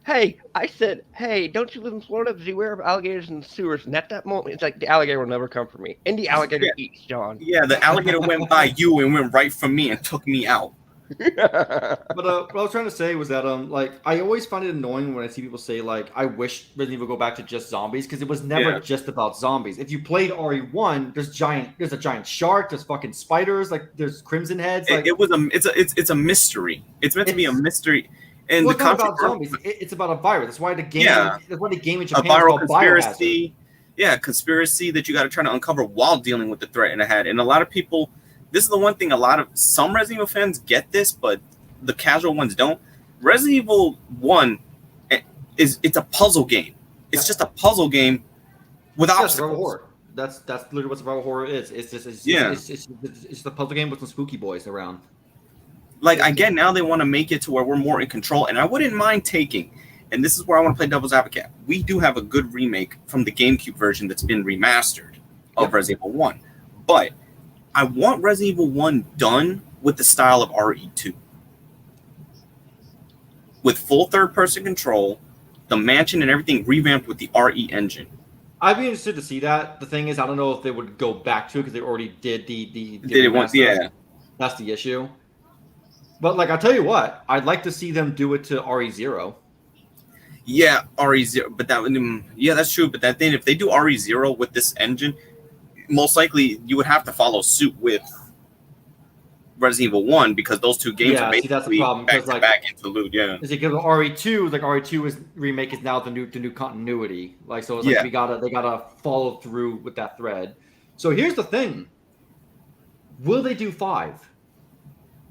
Hey, I said, hey, don't you live in Florida? Beware of alligators in the sewers. And at that moment, it's like the alligator will never come for me. And the alligator eats John. Yeah, the alligator went by you and went right from me and took me out. But what I was trying to say was that like I always find it annoying when I see people say like I wish Resident Evil go back to just zombies, because it was never just about zombies. If you played RE1, there's a giant shark, there's fucking spiders, like there's crimson heads. Like, it's a mystery. It's meant to be a mystery. And it's not about zombies. It's about a virus. That's why the game. Yeah. That's why the game in Japan a viral is called conspiracy. Biohazard. Yeah, conspiracy that you got to try to uncover while dealing with the threat in the head. And a lot of people, this is the one thing. Some Resident Evil fans get this, but the casual ones don't. Resident Evil 1 it's a puzzle game. It's just a puzzle game with obstacles. Horror. That's literally what survival horror is. It's just the puzzle game with some spooky boys around. Like, again, now they want to make it to where we're more in control. And I wouldn't mind taking, and this is where I want to play devil's advocate. We do have a good remake from the GameCube version that's been remastered of Resident Evil 1. But I want Resident Evil 1 done with the style of RE2. With full third-person control, the mansion and everything revamped with the RE engine. I'd be interested to see that. The thing is, I don't know if they would go back to it because they already did the did it once, yeah. That's the issue. But like, I'll tell you what, I'd like to see them do it to RE0. Yeah, RE0, but that's true. But that thing, if they do RE0 with this engine, most likely you would have to follow suit with Resident Evil 1 because those two games are basically that's the problem, back interlude. Yeah, is it because RE2 like RE2 remake is now the new continuity. Like, so it's like they gotta follow through with that thread. So here's the thing: will they do 5?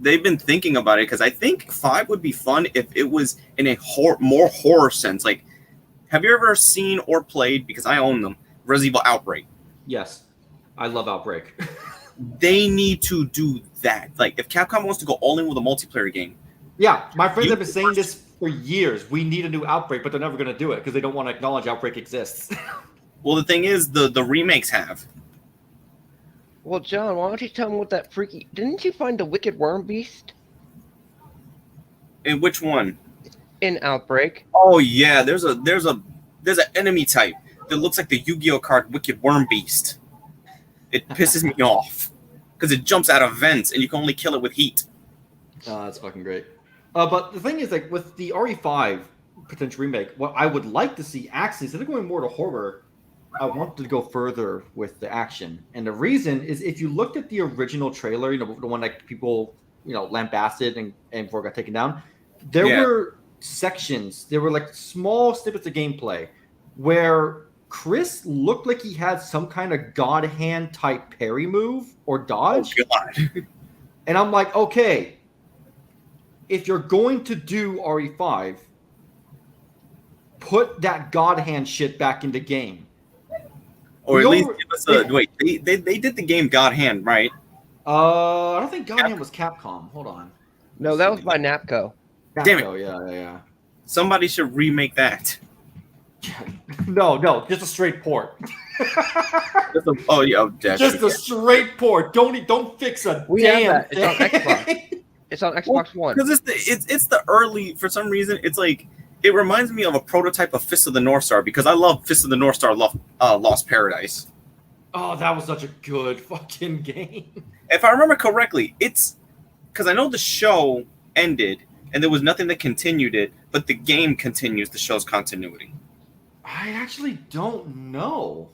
They've been thinking about it because I think 5 would be fun if it was in a more horror sense. Like, have you ever seen or played, because I own them, Resident Evil Outbreak? Yes, I love Outbreak. They need to do that. Like, if Capcom wants to go all in with a multiplayer game. Yeah, my friends have been saying this for years. We need a new Outbreak, but they're never going to do it because they don't want to acknowledge Outbreak exists. Well, the thing is, the remakes have. Well, John, why don't you tell me what that freaky... Didn't you find the Wicked Worm Beast? In which one? In Outbreak. Oh yeah, there's an enemy type that looks like the Yu-Gi-Oh card Wicked Worm Beast. It pisses me off because it jumps out of vents and you can only kill it with heat. Oh, that's fucking great. But the thing is, like, with the RE5 potential remake, what I would like to see actually, instead of going more to horror, I want to go further with the action. And the reason is, if you looked at the original trailer, the one that people, lambasted and before it got taken down, there were sections, there were like small snippets of gameplay where Chris looked like he had some kind of god hand type parry move or dodge. Oh, God. And I'm like, okay, if you're going to do RE5, put that god hand shit back in the game. Or at least give us a... Wait, they did the game God Hand, right? I don't think God Hand was Capcom. Hold on. No, that was by Napco. Damn it. Yeah. Somebody should remake that. No, just a straight port. Just a straight port. Don't fix a we damn have that. It's on Xbox. It's on Xbox One. Because it's the early, for some reason, it's like, it reminds me of a prototype of Fist of the North Star because I love Fist of the North Star Lost Paradise. Oh, that was such a good fucking game. If I remember correctly, it's because I know the show ended and there was nothing that continued it, but the game continues the show's continuity. I actually don't know.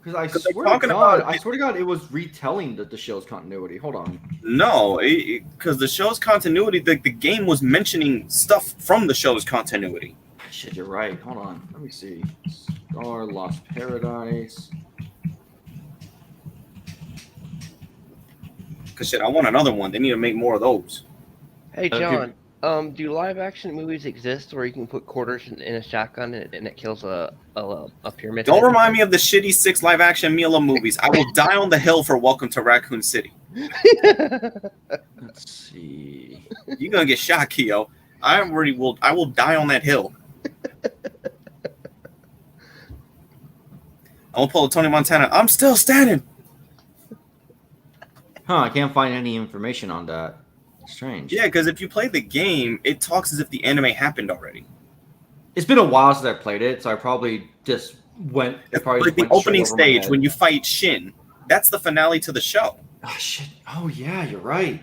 Because I 'Cause they're swear to talking God, about- it was retelling the show's continuity. Hold on. No, because the show's continuity, the game was mentioning stuff from the show's continuity. Shit, you're right. Hold on. Let me see. Star Lost Paradise. Because shit, I want another one. They need to make more of those. Hey, Okay. John, do live action movies exist where you can put quarters in a shotgun and it kills a pyramid? Don't head? remind me of the shitty 6 live action Mila movies. I will die on the hill for Welcome to Raccoon City. Let's see. You're gonna get shot, Keo. I will die on that hill. I will pull a Tony Montana. I'm still standing. Huh, I can't find any information on that. Strange. Yeah, because if you play the game, it talks as if the anime happened already. It's been a while since I played it, so I probably just went. It probably Like just the went straight opening over my stage head. when you fight Shin, that's the finale to the show. Oh shit! Oh yeah, you're right.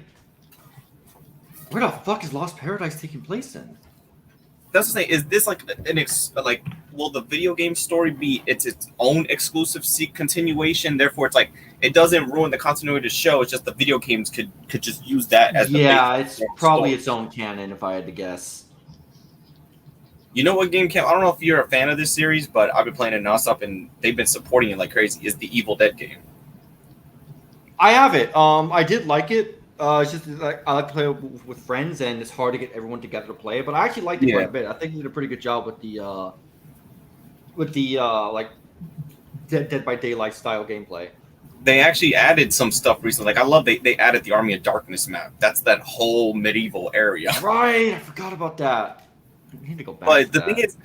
Where the fuck is Lost Paradise taking place in? That's the thing. Is this like will the video game story be its own exclusive continuation? Therefore, it's like it doesn't ruin the continuity of the show. It's just the video games could just use that as the It's probably story. its own canon if I had to guess. You know what game came? I don't know if you're a fan of this series, but I've been playing it nonstop, and they've been supporting it like crazy. Is the Evil Dead game? I have it. I did like it. It's just like I like to play with friends, and it's hard to get everyone together to play. But I actually liked it quite a bit. I think they did a pretty good job with the like Dead by Daylight style gameplay. They actually added some stuff recently. Like I love they added the Army of Darkness map. That's that whole medieval area. Right, I forgot about that. We need to go back. But the thing is,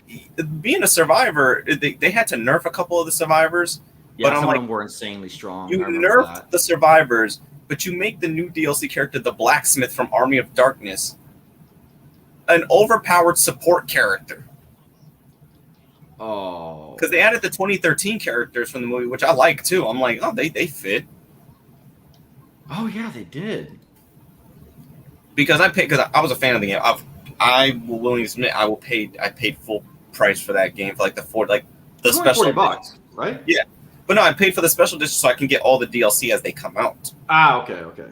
being a survivor, they had to nerf a couple of the survivors. Yeah, but some I'm of like, them were insanely strong. you I remember nerfed that. the survivors, but you make the new DLC character, the Blacksmith from Army of Darkness, an overpowered support character. Oh, Because they added the 2013 characters from the movie, which I like too. I'm like, oh, they fit. oh yeah, they did. Because I was a fan of the game. I will willingly admit I paid full price for that game for like the It's only special $40, right? Yeah. But no, I paid for the special edition so I can get all the DLC as they come out. Ah, okay.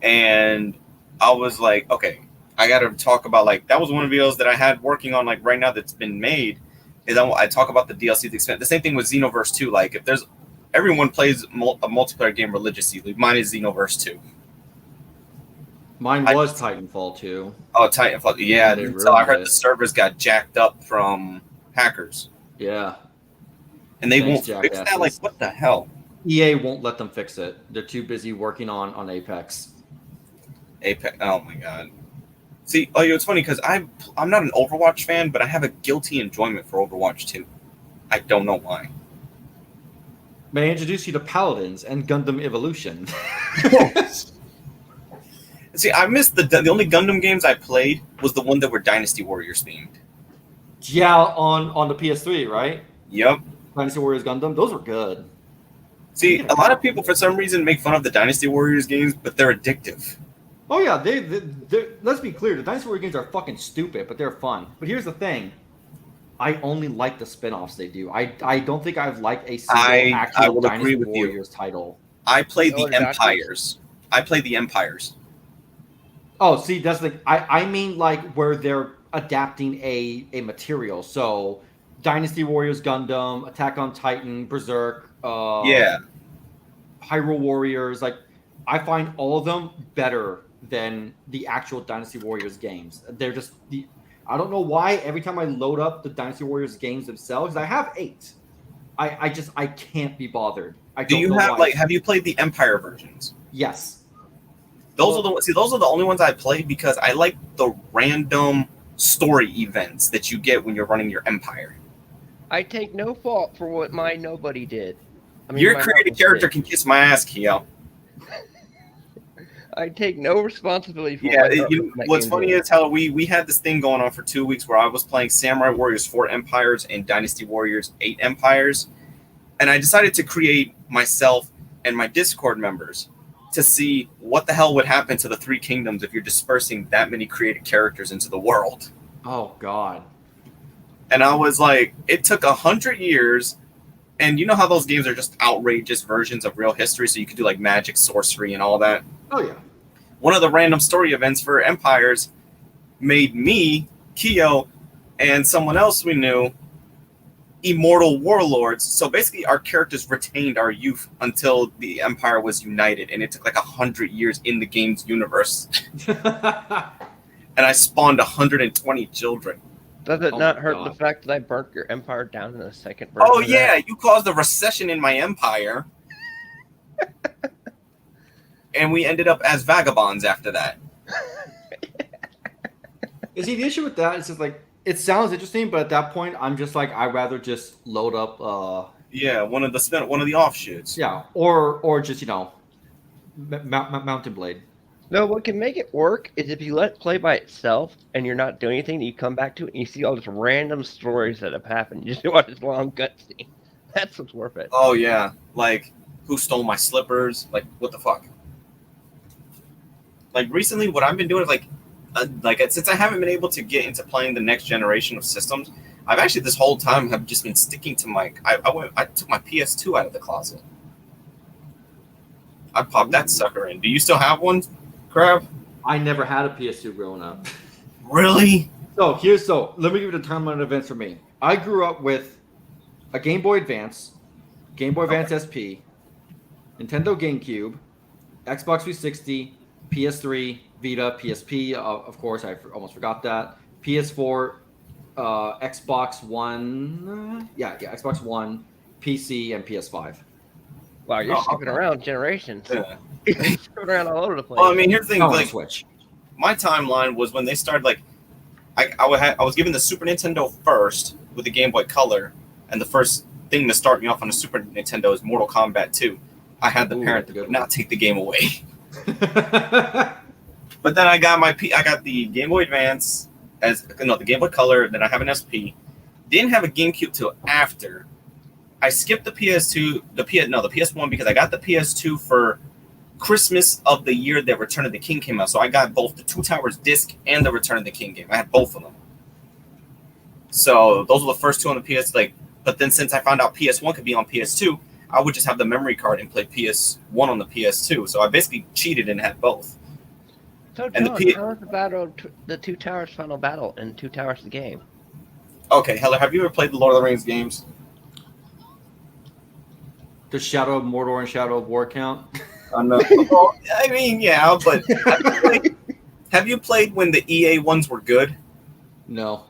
And I was like, okay, I got to talk about like that was one of the videos that I had working on like right now that's been made. Is I talk about the DLC expense. The same thing with Xenoverse 2. Like if there's everyone plays a multiplayer game religiously. Like mine is Xenoverse 2. Mine was Titanfall 2. Oh, Titanfall. Yeah, They until I heard ruined the it. servers got jacked up from hackers. Yeah. And they Thanks, won't fix that? jackasses. Like, what the hell? EA won't let them fix it. They're too busy working on Apex. Apex. Oh, my God. See, it's funny because I'm not an Overwatch fan, but I have a guilty enjoyment for Overwatch 2. I don't know why. May I introduce you to Paladins and Gundam Evolution? See, I missed the only Gundam games I played was the one that were Dynasty Warriors themed. Yeah, on the PS3, right? Yep. Dynasty Warriors Gundam. Those were good. See, a lot of people for some reason make fun of the Dynasty Warriors games, but they're addictive. Oh yeah, let's be clear. The Dynasty Warriors games are fucking stupid, but they're fun. But here's the thing. I only like the spin-offs they do. I don't think I've liked a single actual will Dynasty agree with you. Warriors title. I played Oh, the Empires. I played the Empires. Oh, see, that's the I mean like where they're adapting a material. So Dynasty Warriors Gundam, Attack on Titan, Berserk, Yeah. Hyrule Warriors, like I find all of them better than the actual Dynasty Warriors games. They're just I don't know why every time I load up the Dynasty Warriors games themselves, I have 8. I can't be bothered. Do you have you played the Empire versions? Yes. Those are the only ones I played because I like the random story events that you get when you're running your empire. I take no fault for what my nobody did. Your my creative house character did. can kiss my ass, Keo. I take no responsibility for Yeah, my what's game funny did. is how we had this thing going on for 2 weeks where I was playing Samurai Warriors 4 Empires and Dynasty Warriors 8 Empires, and I decided to create myself and my Discord members to see what the hell would happen to the Three Kingdoms if you're dispersing that many created characters into the world. Oh God. And I was like, it took 100 years. And you know how those games are just outrageous versions of real history, so you could do like magic, sorcery, and all that. Oh yeah. One of the random story events for Empires made me, Kyo, and someone else we knew immortal warlords. So basically, our characters retained our youth until the Empire was united, and it took like 100 years in the game's universe. And I spawned 120 children. Does it Oh not my hurt God. the fact that I burnt your empire down in the second version? Oh of yeah, that? you caused a recession in my empire. And we ended up as vagabonds after that. You see, the issue with that is just like it sounds interesting, but at that point, I'm just like I'd rather just load up. Yeah, one of the offshoots. Yeah, or just Mountain Blade. No, what can make it work is if you let it play by itself and you're not doing anything, you come back to it and you see all these random stories that have happened. You just watch this long cutscene. That's what's worth it. Oh yeah, like who stole my slippers? Like what the fuck? Like recently, what I've been doing is like since I haven't been able to get into playing the next generation of systems, I've actually this whole time have just been sticking to my. I took my PS2 out of the closet. I popped that sucker in. Do you still have one, Crab? I never had a PS2 growing up. Really? So let me give you the timeline of events for me. I grew up with a Game Boy Advance, Game Boy Advance SP, Nintendo GameCube, Xbox 360, PS3, Vita, PSP. Of course, I almost forgot that. PS4, Xbox One, Xbox One, PC, and PS5. Wow, you're skipping around generations. Yeah. You're skipping around all over the place. Well, I mean, here's the thing. Oh, on Like, Switch. my timeline was when they started. Like, I was given the Super Nintendo first with the Game Boy Color, and the first thing to start me off on the Super Nintendo is Mortal Kombat 2. I had the parent that would not take the game away. But then I got the Game Boy Advance the Game Boy Color. Then I have an SP. Didn't have a GameCube till after. I skipped the PS2, the PS1 because I got the PS2 for Christmas of the year that Return of the King came out. So I got both the Two Towers disc and the Return of the King game. I had both of them. So those were the first two on the PS. But then since I found out PS1 could be on PS2, I would just have the memory card and play PS1 on the PS2. So I basically cheated and had both. So, John, and how was the Two Towers final battle in Two Towers the game? Okay, Heller, have you ever played the Lord of the Rings games? Does Shadow of Mordor and Shadow of War count? No. Well, I mean, yeah, but have you played when the EA ones were good? No.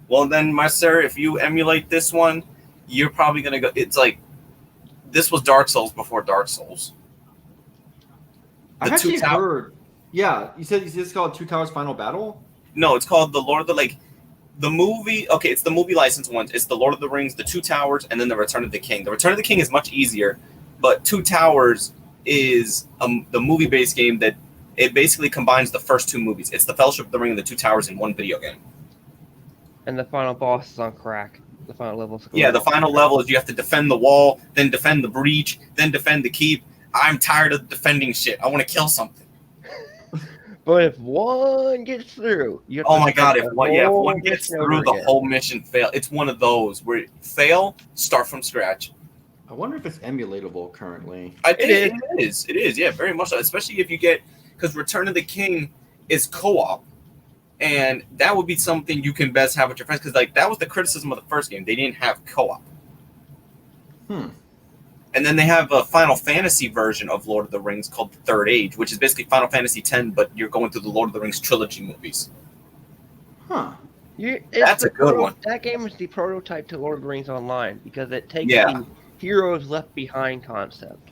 Well, then, my sir, if you emulate this one, you're probably going to go... It's like, this was Dark Souls before Dark Souls. I've actually heard... Yeah, you said it's called Two Towers Final Battle? No, it's called the Lord of the... The movie... Okay, it's the movie license ones. It's the Lord of the Rings, the Two Towers, and then the Return of the King. The Return of the King is much easier, but Two Towers is the movie-based game that it basically combines the first two movies. It's the Fellowship of the Ring and the Two Towers in one video game. And the final boss is on crack. The final level. Yeah, the final level is you have to defend the wall, then defend the breach, then defend the keep. I'm tired of defending shit. I want to kill something. But if one gets through, oh my god! If one gets through, the whole mission fail. It's one of those where fail, start from scratch. I wonder if it's emulatable currently. I think it is. It is. Yeah, very much so. Especially if you get because Return of the King is co-op, and that would be something you can best have with your friends. Because that was the criticism of the first game; they didn't have co-op. And then they have a Final Fantasy version of Lord of the Rings called The Third Age, which is basically Final Fantasy X, but you're going through the Lord of the Rings trilogy movies. Huh. That's a good one. That game is the prototype to Lord of the Rings Online because it takes the heroes left behind concept.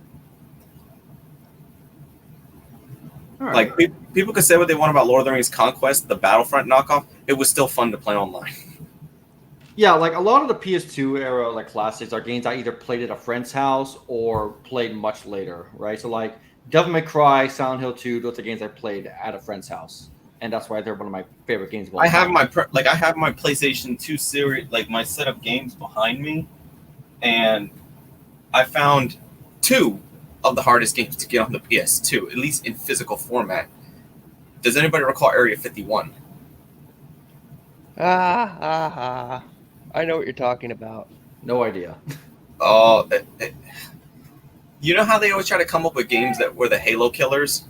Right. People could say what they want about Lord of the Rings Conquest, the Battlefront knockoff. It was still fun to play online. Yeah, a lot of the PS2 era classics are games I either played at a friend's house or played much later, right? So Devil May Cry, Silent Hill 2, those are games I played at a friend's house, and that's why they're one of my favorite games of all time. I have my PlayStation 2 series, my set of games behind me, and I found two of the hardest games to get on the PS2, at least in physical format. Does anybody recall Area 51? I know what you're talking about. No idea. Oh, you know how they always try to come up with games that were the Halo killers?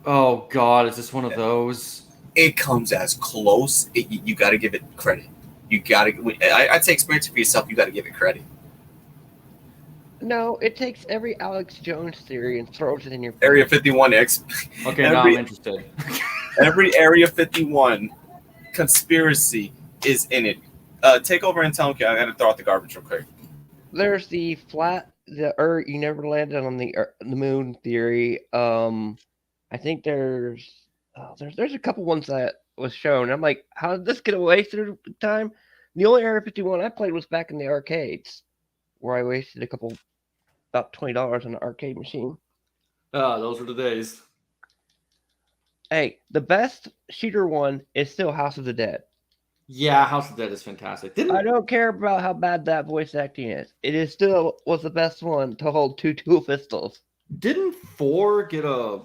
Oh God, is this one of those? It comes as close. You got to give it credit. You got to. I'd say experience it for yourself. You got to give it credit. No, it takes every Alex Jones theory and throws it in your face. Area 51X. Okay, now I'm interested. Every Area 51 conspiracy is in it. Take over and tell me. I got to throw out the garbage real quick. There's the flat, the Earth. You never landed on the moon theory. I think there's a couple ones that was shown. I'm like, how did this get away through time? The only Area 51 I played was back in the arcades, where I wasted about $20 on an arcade machine. Those were the days. Hey, the best shooter one is still House of the Dead. Yeah, House of the Dead is fantastic. I don't care about how bad that voice acting is. It is still was the best one to hold two pistols. Didn't 4 get a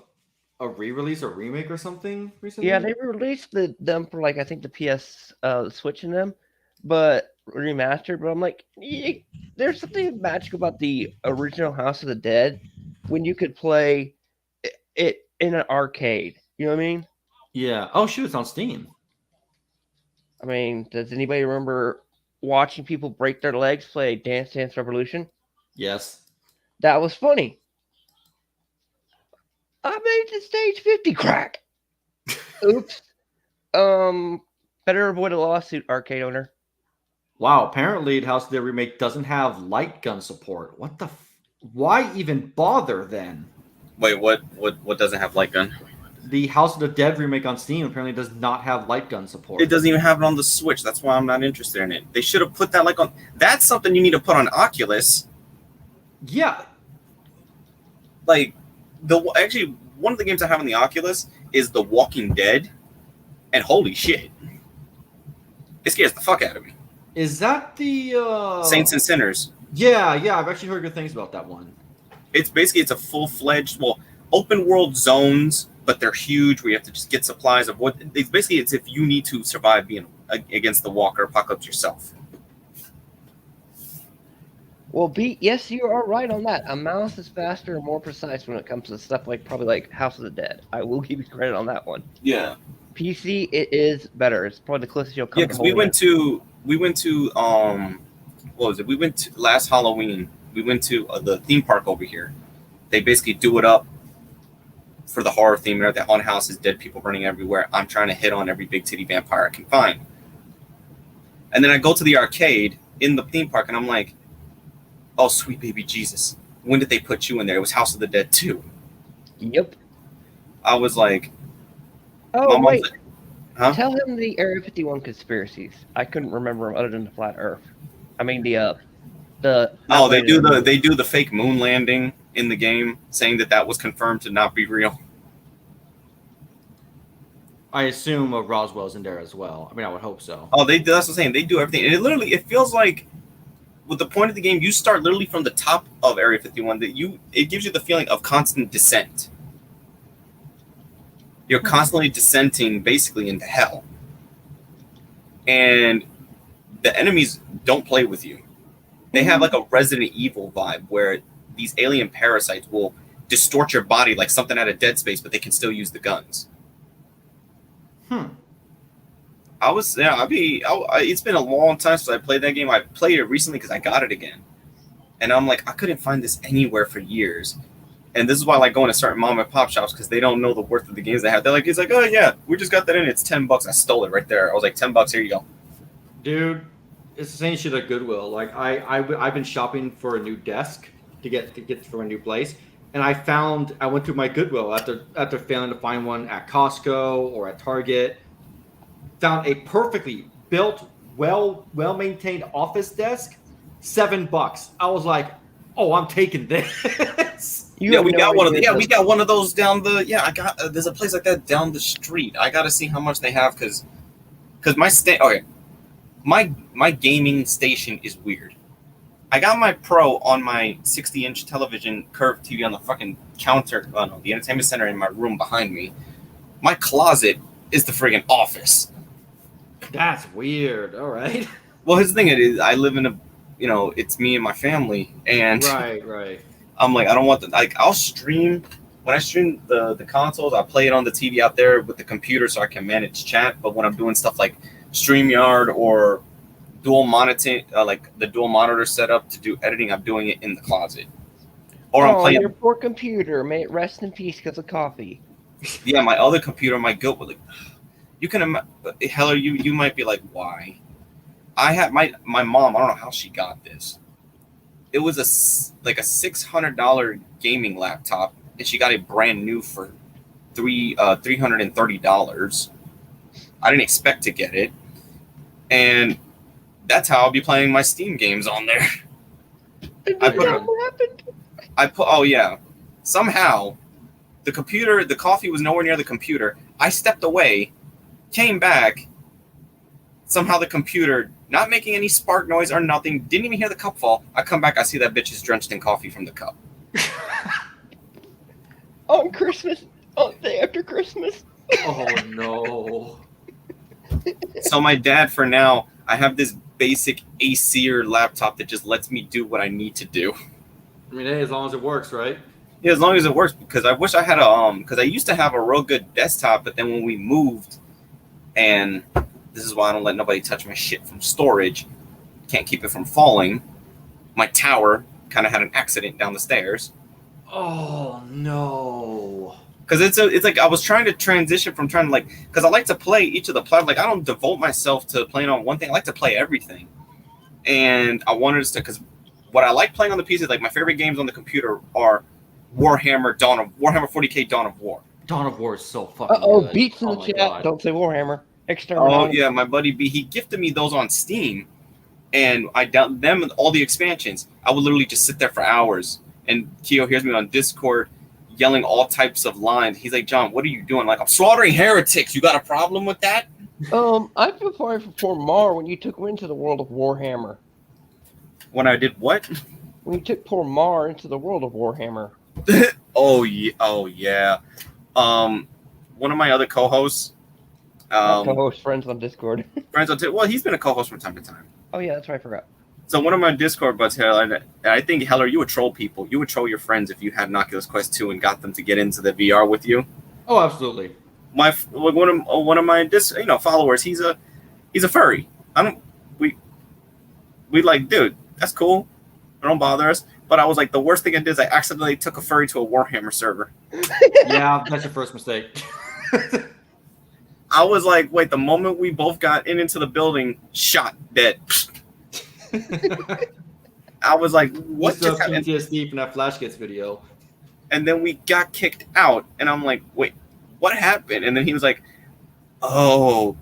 re-release or remake or something recently? Yeah, they released them for I think the PS Switch in them, but remastered. But I'm like, there's something magic about the original House of the Dead when you could play it in an arcade. You know what I mean? Yeah. Oh shoot, it's on Steam. I mean, does anybody remember watching people break their legs play Dance Dance Revolution? Yes. That was funny. I made the stage 50 crack. Oops. Better avoid a lawsuit, arcade owner. Wow, apparently the House of the Dead remake doesn't have light gun support. What the why even bother then? Wait, what doesn't have light gun? The House of the Dead remake on Steam apparently does not have light gun support. It doesn't even have it on the Switch. That's why I'm not interested in it. They should have put that on. That's something you need to put on Oculus. Yeah. Actually, one of the games I have on the Oculus is The Walking Dead, and holy shit, it scares the fuck out of me. Is that the Saints and Sinners? Yeah, I've actually heard good things about that one. It's a full-fledged, open world zones, but they're huge. Where you have to just get supplies of what. It's if you need to survive being against the walker apocalypse yourself. Well, yes, you are right on that. A mouse is faster and more precise when it comes to stuff probably like House of the Dead. I will give you credit on that one. Yeah. PC, it is better. It's probably the closest you'll come. Yeah, because we went to what was it? We went to last Halloween. We went to the theme park over here. They basically do it up for the horror theme. The haunted houses, dead people running everywhere. I'm trying to hit on every big titty vampire I can find. And then I go to the arcade in the theme park, and I'm like, oh, sweet baby Jesus. When did they put you in there? It was House of the Dead 2. Yep. I was like... Oh, wait. Like, huh? Tell him the Area 51 conspiracies. I couldn't remember them other than the flat Earth. I mean, the... Oh, they do the fake moon landing in the game, saying that was confirmed to not be real. I assume Roswell's in there as well. I mean, I would hope so. Oh, that's what I'm saying. They do everything. And it feels like with the point of the game, you start literally from the top of Area 51. It gives you the feeling of constant descent. You're constantly descending basically into hell. And the enemies don't play with you. They have a Resident Evil vibe where these alien parasites will distort your body like something out of Dead Space, but they can still use the guns. It's been a long time since I played that game. I played it recently because I got it again. And I'm like, I couldn't find this anywhere for years. And this is why I like going to certain mom and pop shops because they don't know the worth of the games they have. They're like, it's like, oh yeah, we just got that in. It's $10. I stole it right there. I was like, $10. Here you go. Dude, it's the same shit at Goodwill. Like I've been shopping for a new desk to get for a new place, and I went to my Goodwill after failing to find one at Costco or at Target. Found a perfectly built, well maintained office desk, $7. I was like, oh, I'm taking this. We got one of those down the. Yeah, I got. There's a place like that down the street. I got to see how much they have because my gaming station is weird. I got my Pro on my 60-inch television curved TV on the fucking counter, no, the entertainment center in my room behind me. My closet is the friggin' office. That's weird. All right. Well, his thing is, I live in a, it's me and my family, and Right. I'm like, I don't want I'll stream. When I stream the consoles, I play it on the TV out there with the computer so I can manage chat. But when I'm doing stuff like StreamYard or dual monitor, like the dual monitor setup to do editing, I'm doing it in the closet. Or I'm playing. Your poor computer. May it rest in peace because of coffee. Yeah, my other computer, my guilt, like, you can, Heller, you might be like, why? I had my mom. I don't know how she got this. It was a $600 gaming laptop, and she got it brand new for $330. I didn't expect to get it, and that's how I'll be playing my Steam games on there. Oh yeah, somehow the coffee was nowhere near the computer. I stepped away, came back. Somehow the computer, not making any spark noise or nothing, didn't even hear the cup fall. I come back, I see that bitch is drenched in coffee from the cup. On Christmas, on the day after Christmas. Oh no. So my dad, for now, I have this basic Acer laptop that just lets me do what I need to do. I mean, hey, as long as it works, right? Yeah, as long as it works, because I wish I had because I used to have a real good desktop, but then when we moved, and this is why I don't let nobody touch my shit from storage, can't keep it from falling, my tower kind of had an accident down the stairs. Oh no. Because it's like I was trying to transition from trying to because I like to play each of the platforms. Like I don't devote myself to playing on one thing. I like to play everything. And I wanted to, because what I like playing on the PC, like my favorite games on the computer are Warhammer 40K Dawn of War. Dawn of War is so fucking good. Beats in the chat. God. Don't say Warhammer. Oh yeah, my buddy B, he gifted me those on Steam, and I downloaded them and all the expansions. I would literally just sit there for hours. And Keo hears me on Discord yelling all types of lines. He's like, John, what are you doing? Like, I'm slaughtering heretics. You got a problem with that? I feel sorry for Mar when you took him into the world of Warhammer. When I did what? When you took poor Mar into the world of Warhammer. Oh yeah. One of my other co-hosts. Co-host friends on Discord. Well, he's been a co-host from time to time. Oh yeah, that's right. I forgot. So one of my Discord buds here, and I think Heller, you would troll people. You would troll your friends if you had an Oculus Quest 2 and got them to get into the VR with you. Oh, absolutely. One of my followers, he's a furry. We like, dude, that's cool. Don't bother us. But I was like, the worst thing I did is I accidentally took a furry to a Warhammer server. Yeah, that's your first mistake. I was like, wait, the moment we both got into the building, shot, dead. I was like, what just happened? PTSD from that Flash Gets video. And then we got kicked out, and I'm like, wait, what happened? And then he was like, oh,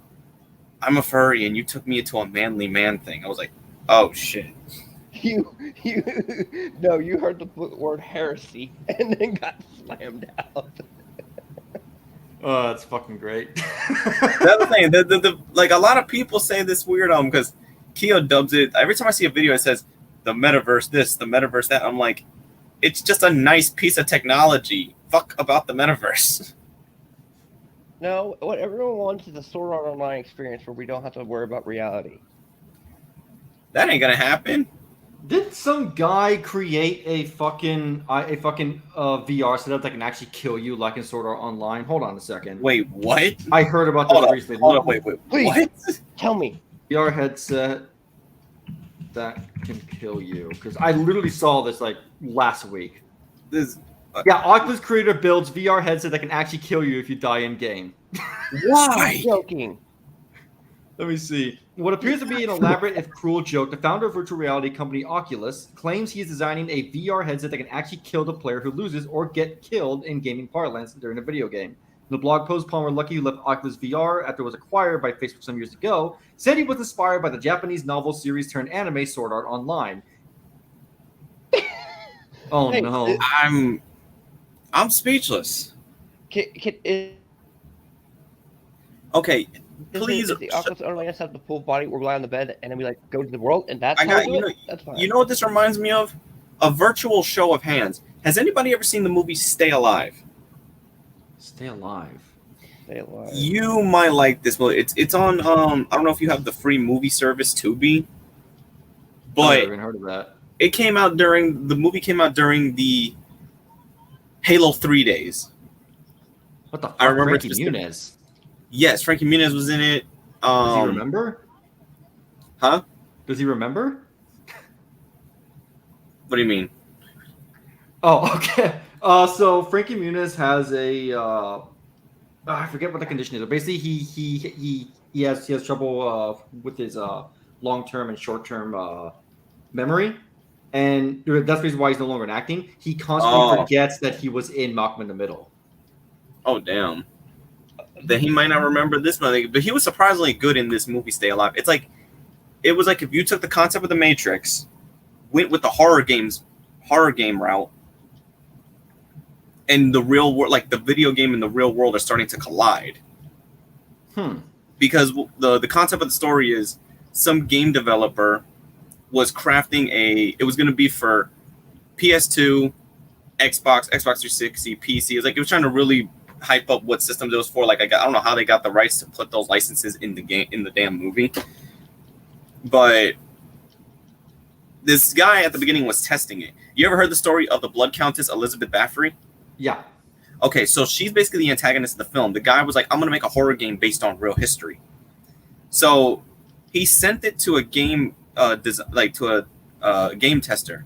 I'm a furry, and you took me into a manly man thing. I was like, oh shit. You heard the word heresy and then got slammed out. Oh, that's fucking great. The other thing, like a lot of people say this weird because Keo dubs it. Every time I see a video, it says the metaverse this, the metaverse that. I'm like, it's just a nice piece of technology. Fuck about the metaverse. No, what everyone wants is a Sword Art Online experience where we don't have to worry about reality. That ain't gonna happen. Did some guy create a fucking VR setup that can actually kill you like in Sword Art Online? Hold on a second. Wait, what? I heard about this recently. Hold on, wait. Please, what? Tell me. VR headset that can kill you. Because I literally saw this like last week. Yeah, Oculus creator builds VR headset that can actually kill you if you die in game. Why? Stop joking. Let me see. What appears to be an elaborate if cruel joke, the founder of virtual reality company Oculus claims he is designing a VR headset that can actually kill the player who loses or get killed in gaming parlance during a video game. In the blog post, Palmer Luckey, who left Oculus VR after it was acquired by Facebook some years ago, said he was inspired by the Japanese novel series turned anime Sword Art Online. Oh Hey, no. I'm speechless. Can Okay, please. Is the Oculus only us have the full body, we lie on the bed, and then we like go to the world, and that's I how we got do it? That's fine. You know what this reminds me of? A virtual show of hands. Has anybody ever seen the movie Stay Alive? Stay alive. Stay alive. You might like this movie. It's on I don't know if you have the free movie service Tubi, I've but never even heard of that. the movie came out during the Halo 3 days. What the fuck? I remember Frankie Muniz. Yes, Frankie Muniz was in it. Does he remember? Huh? Does he remember? What do you mean? Oh, okay. So Frankie Muniz has a I forget what the condition is. But basically, he has trouble with his long-term and short-term memory, and that's the reason why he's no longer in acting. He constantly forgets that he was in Malcolm in the Middle. Oh damn. Then he might not remember this movie, but he was surprisingly good in this movie Stay Alive. It was like if you took the concept of the Matrix, went with the horror game route, and the real world, like the video game and the real world, are starting to collide. Because the concept of the story is some game developer was crafting it was going to be for PS2, Xbox 360, PC. It was trying to really hype up what systems it was for. Like I don't know how they got the rights to put those licenses in the game, in the damn movie. But this guy at the beginning was testing it. You ever heard the story of the Blood Countess Elizabeth Bathory? Yeah. Okay, so she's basically the antagonist of the film. The guy was like, I'm going to make a horror game based on real history. So he sent it to a game, to a game tester.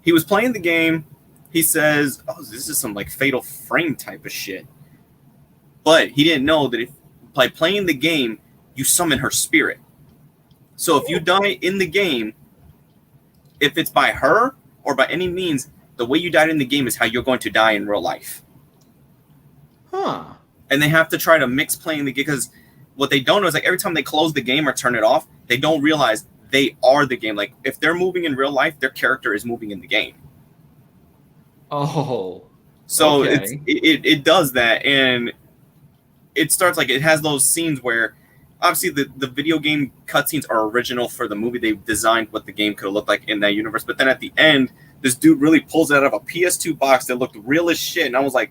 He was playing the game. He says, oh, this is some like Fatal Frame type of shit. But he didn't know that if by playing the game, you summon her spirit. So if you die in the game, if it's by her or by any means, the way you died in the game is how you're going to die in real life. Huh. And they have to try to mix playing the game, because what they don't know is like every time they close the game or turn it off, they don't realize they are the game. Like if they're moving in real life, their character is moving in the game. Oh. So okay. it does that, and it starts like it has those scenes where obviously the video game cutscenes are original for the movie. They've designed what the game could look like in that universe. But then at the end, this dude really pulls it out of a PS2 box that looked real as shit. And I was like,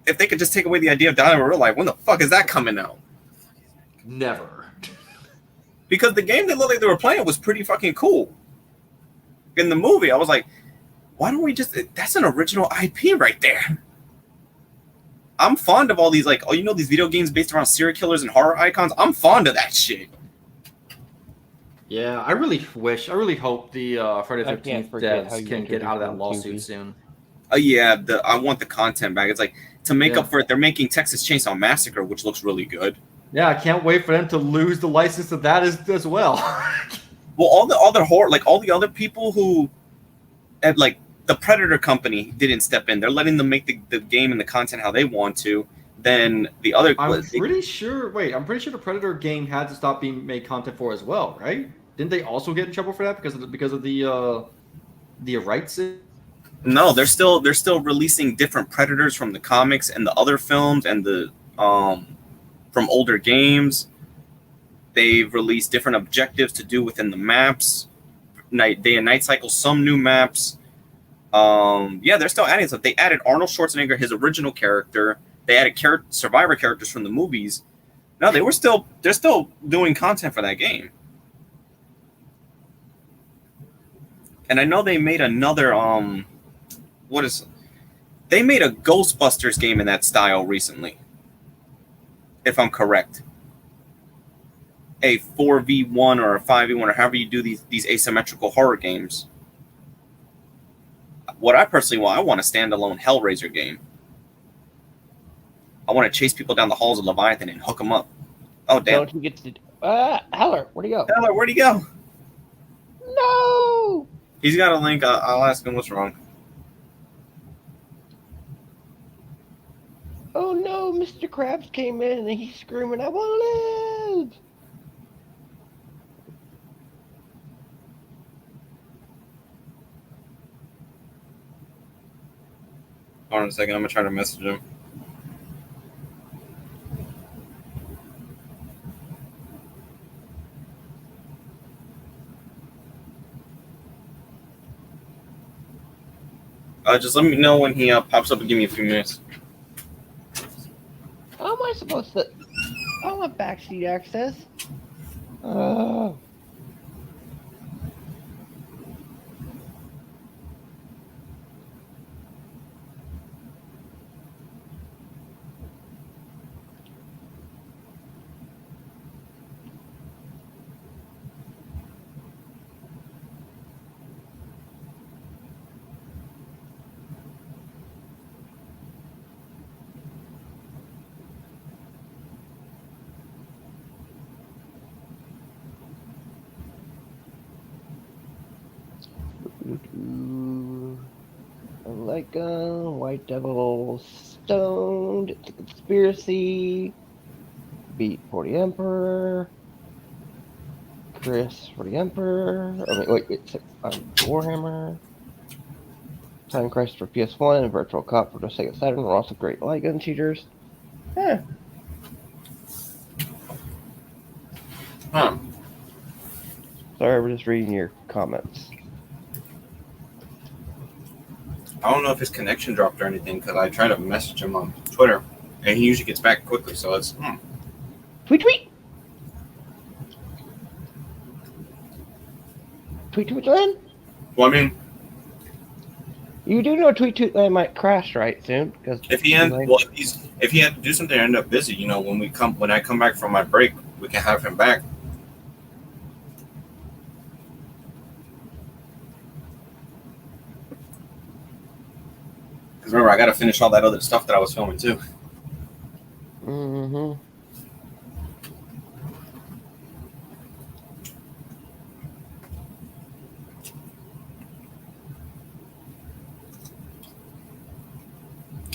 if they could just take away the idea of dying in real life, when the fuck is that coming out? Never. Because the game they looked like they were playing was pretty fucking cool. In the movie, I was like, why don't we just... That's an original IP right there. I'm fond of all these, like, these video games based around serial killers and horror icons. I'm fond of that shit. Yeah, I really hope the Friday the 13th devs can get out of that lawsuit soon. Yeah, I want the content back. It's like, to make up for it, they're making Texas Chainsaw Massacre, which looks really good. Yeah, I can't wait for them to lose the license to that as well. Well, all the other horror, like all the other people who had, like, the Predator company didn't step in. They're letting them make the game and the content how they want to. Then the other... I'm pretty sure the Predator game had to stop being made content for as well, right? Didn't they also get in trouble for that because of the rights? No, they're still releasing different Predators from the comics and the other films and the from older games. They've released different objectives to do within the maps, day and night cycle, some new maps. They're still adding stuff. They added Arnold Schwarzenegger, his original character. They added survivor characters from the movies. No, they're still doing content for that game. And I know they made another they made a Ghostbusters game in that style recently, if I'm correct. A 4v1 or a 5v1 or however you do these asymmetrical horror games. What I personally want, I want a standalone Hellraiser game. I want to chase people down the halls of Leviathan and hook them up. Oh, damn. Don't you get to... Heller, where'd he go? Heller, where'd he go? No! He's got a link. I'll ask him what's wrong. Oh no, Mr. Krabs came in and he's screaming, I want to live! Hold on a second. I'm going to try to message him. Just let me know when he pops up and give me a few minutes. How am I supposed to? I don't want backseat access. Oh. Like White Devil stoned. It's a conspiracy. Beat for the Emperor. Chris for the Emperor. I mean, wait, Warhammer. Time Crisis for PS1 and Virtual Cop for the Sega Saturn were also great light gun cheaters. Yeah. Huh. Sorry, we're just reading your comments. I don't know if his connection dropped or anything because I tried to message him on Twitter, and he usually gets back quickly. So it's Tweet, tweet. Tweet, tweet land. Well, I mean, You do know Tweet, tweet land might crash right soon because if he had to do something, and end up busy. You know, when I come back from my break, we can have him back. Because remember, I got to finish all that other stuff that I was filming too. Mm-hmm.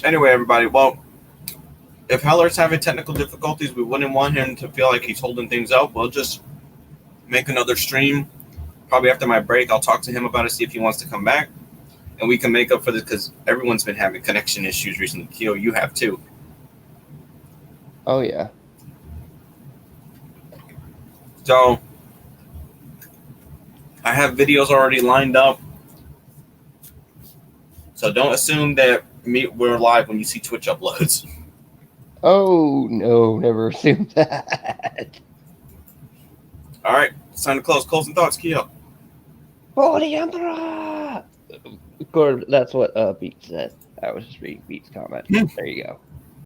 Anyway, everybody, well, if Heller's having technical difficulties, we wouldn't want him to feel like he's holding things up. We'll just make another stream. Probably after my break, I'll talk to him about it, see if he wants to come back. And we can make up for this because everyone's been having connection issues recently. Keo, you have too. Oh, yeah. So I have videos already lined up. So don't assume that we're live when you see Twitch uploads. Oh, no, never assume that. All right, it's time to close. Closing thoughts, Keo. For the Emperor! Of course, that's what Beat said. I was just reading Beat's comment. There you go.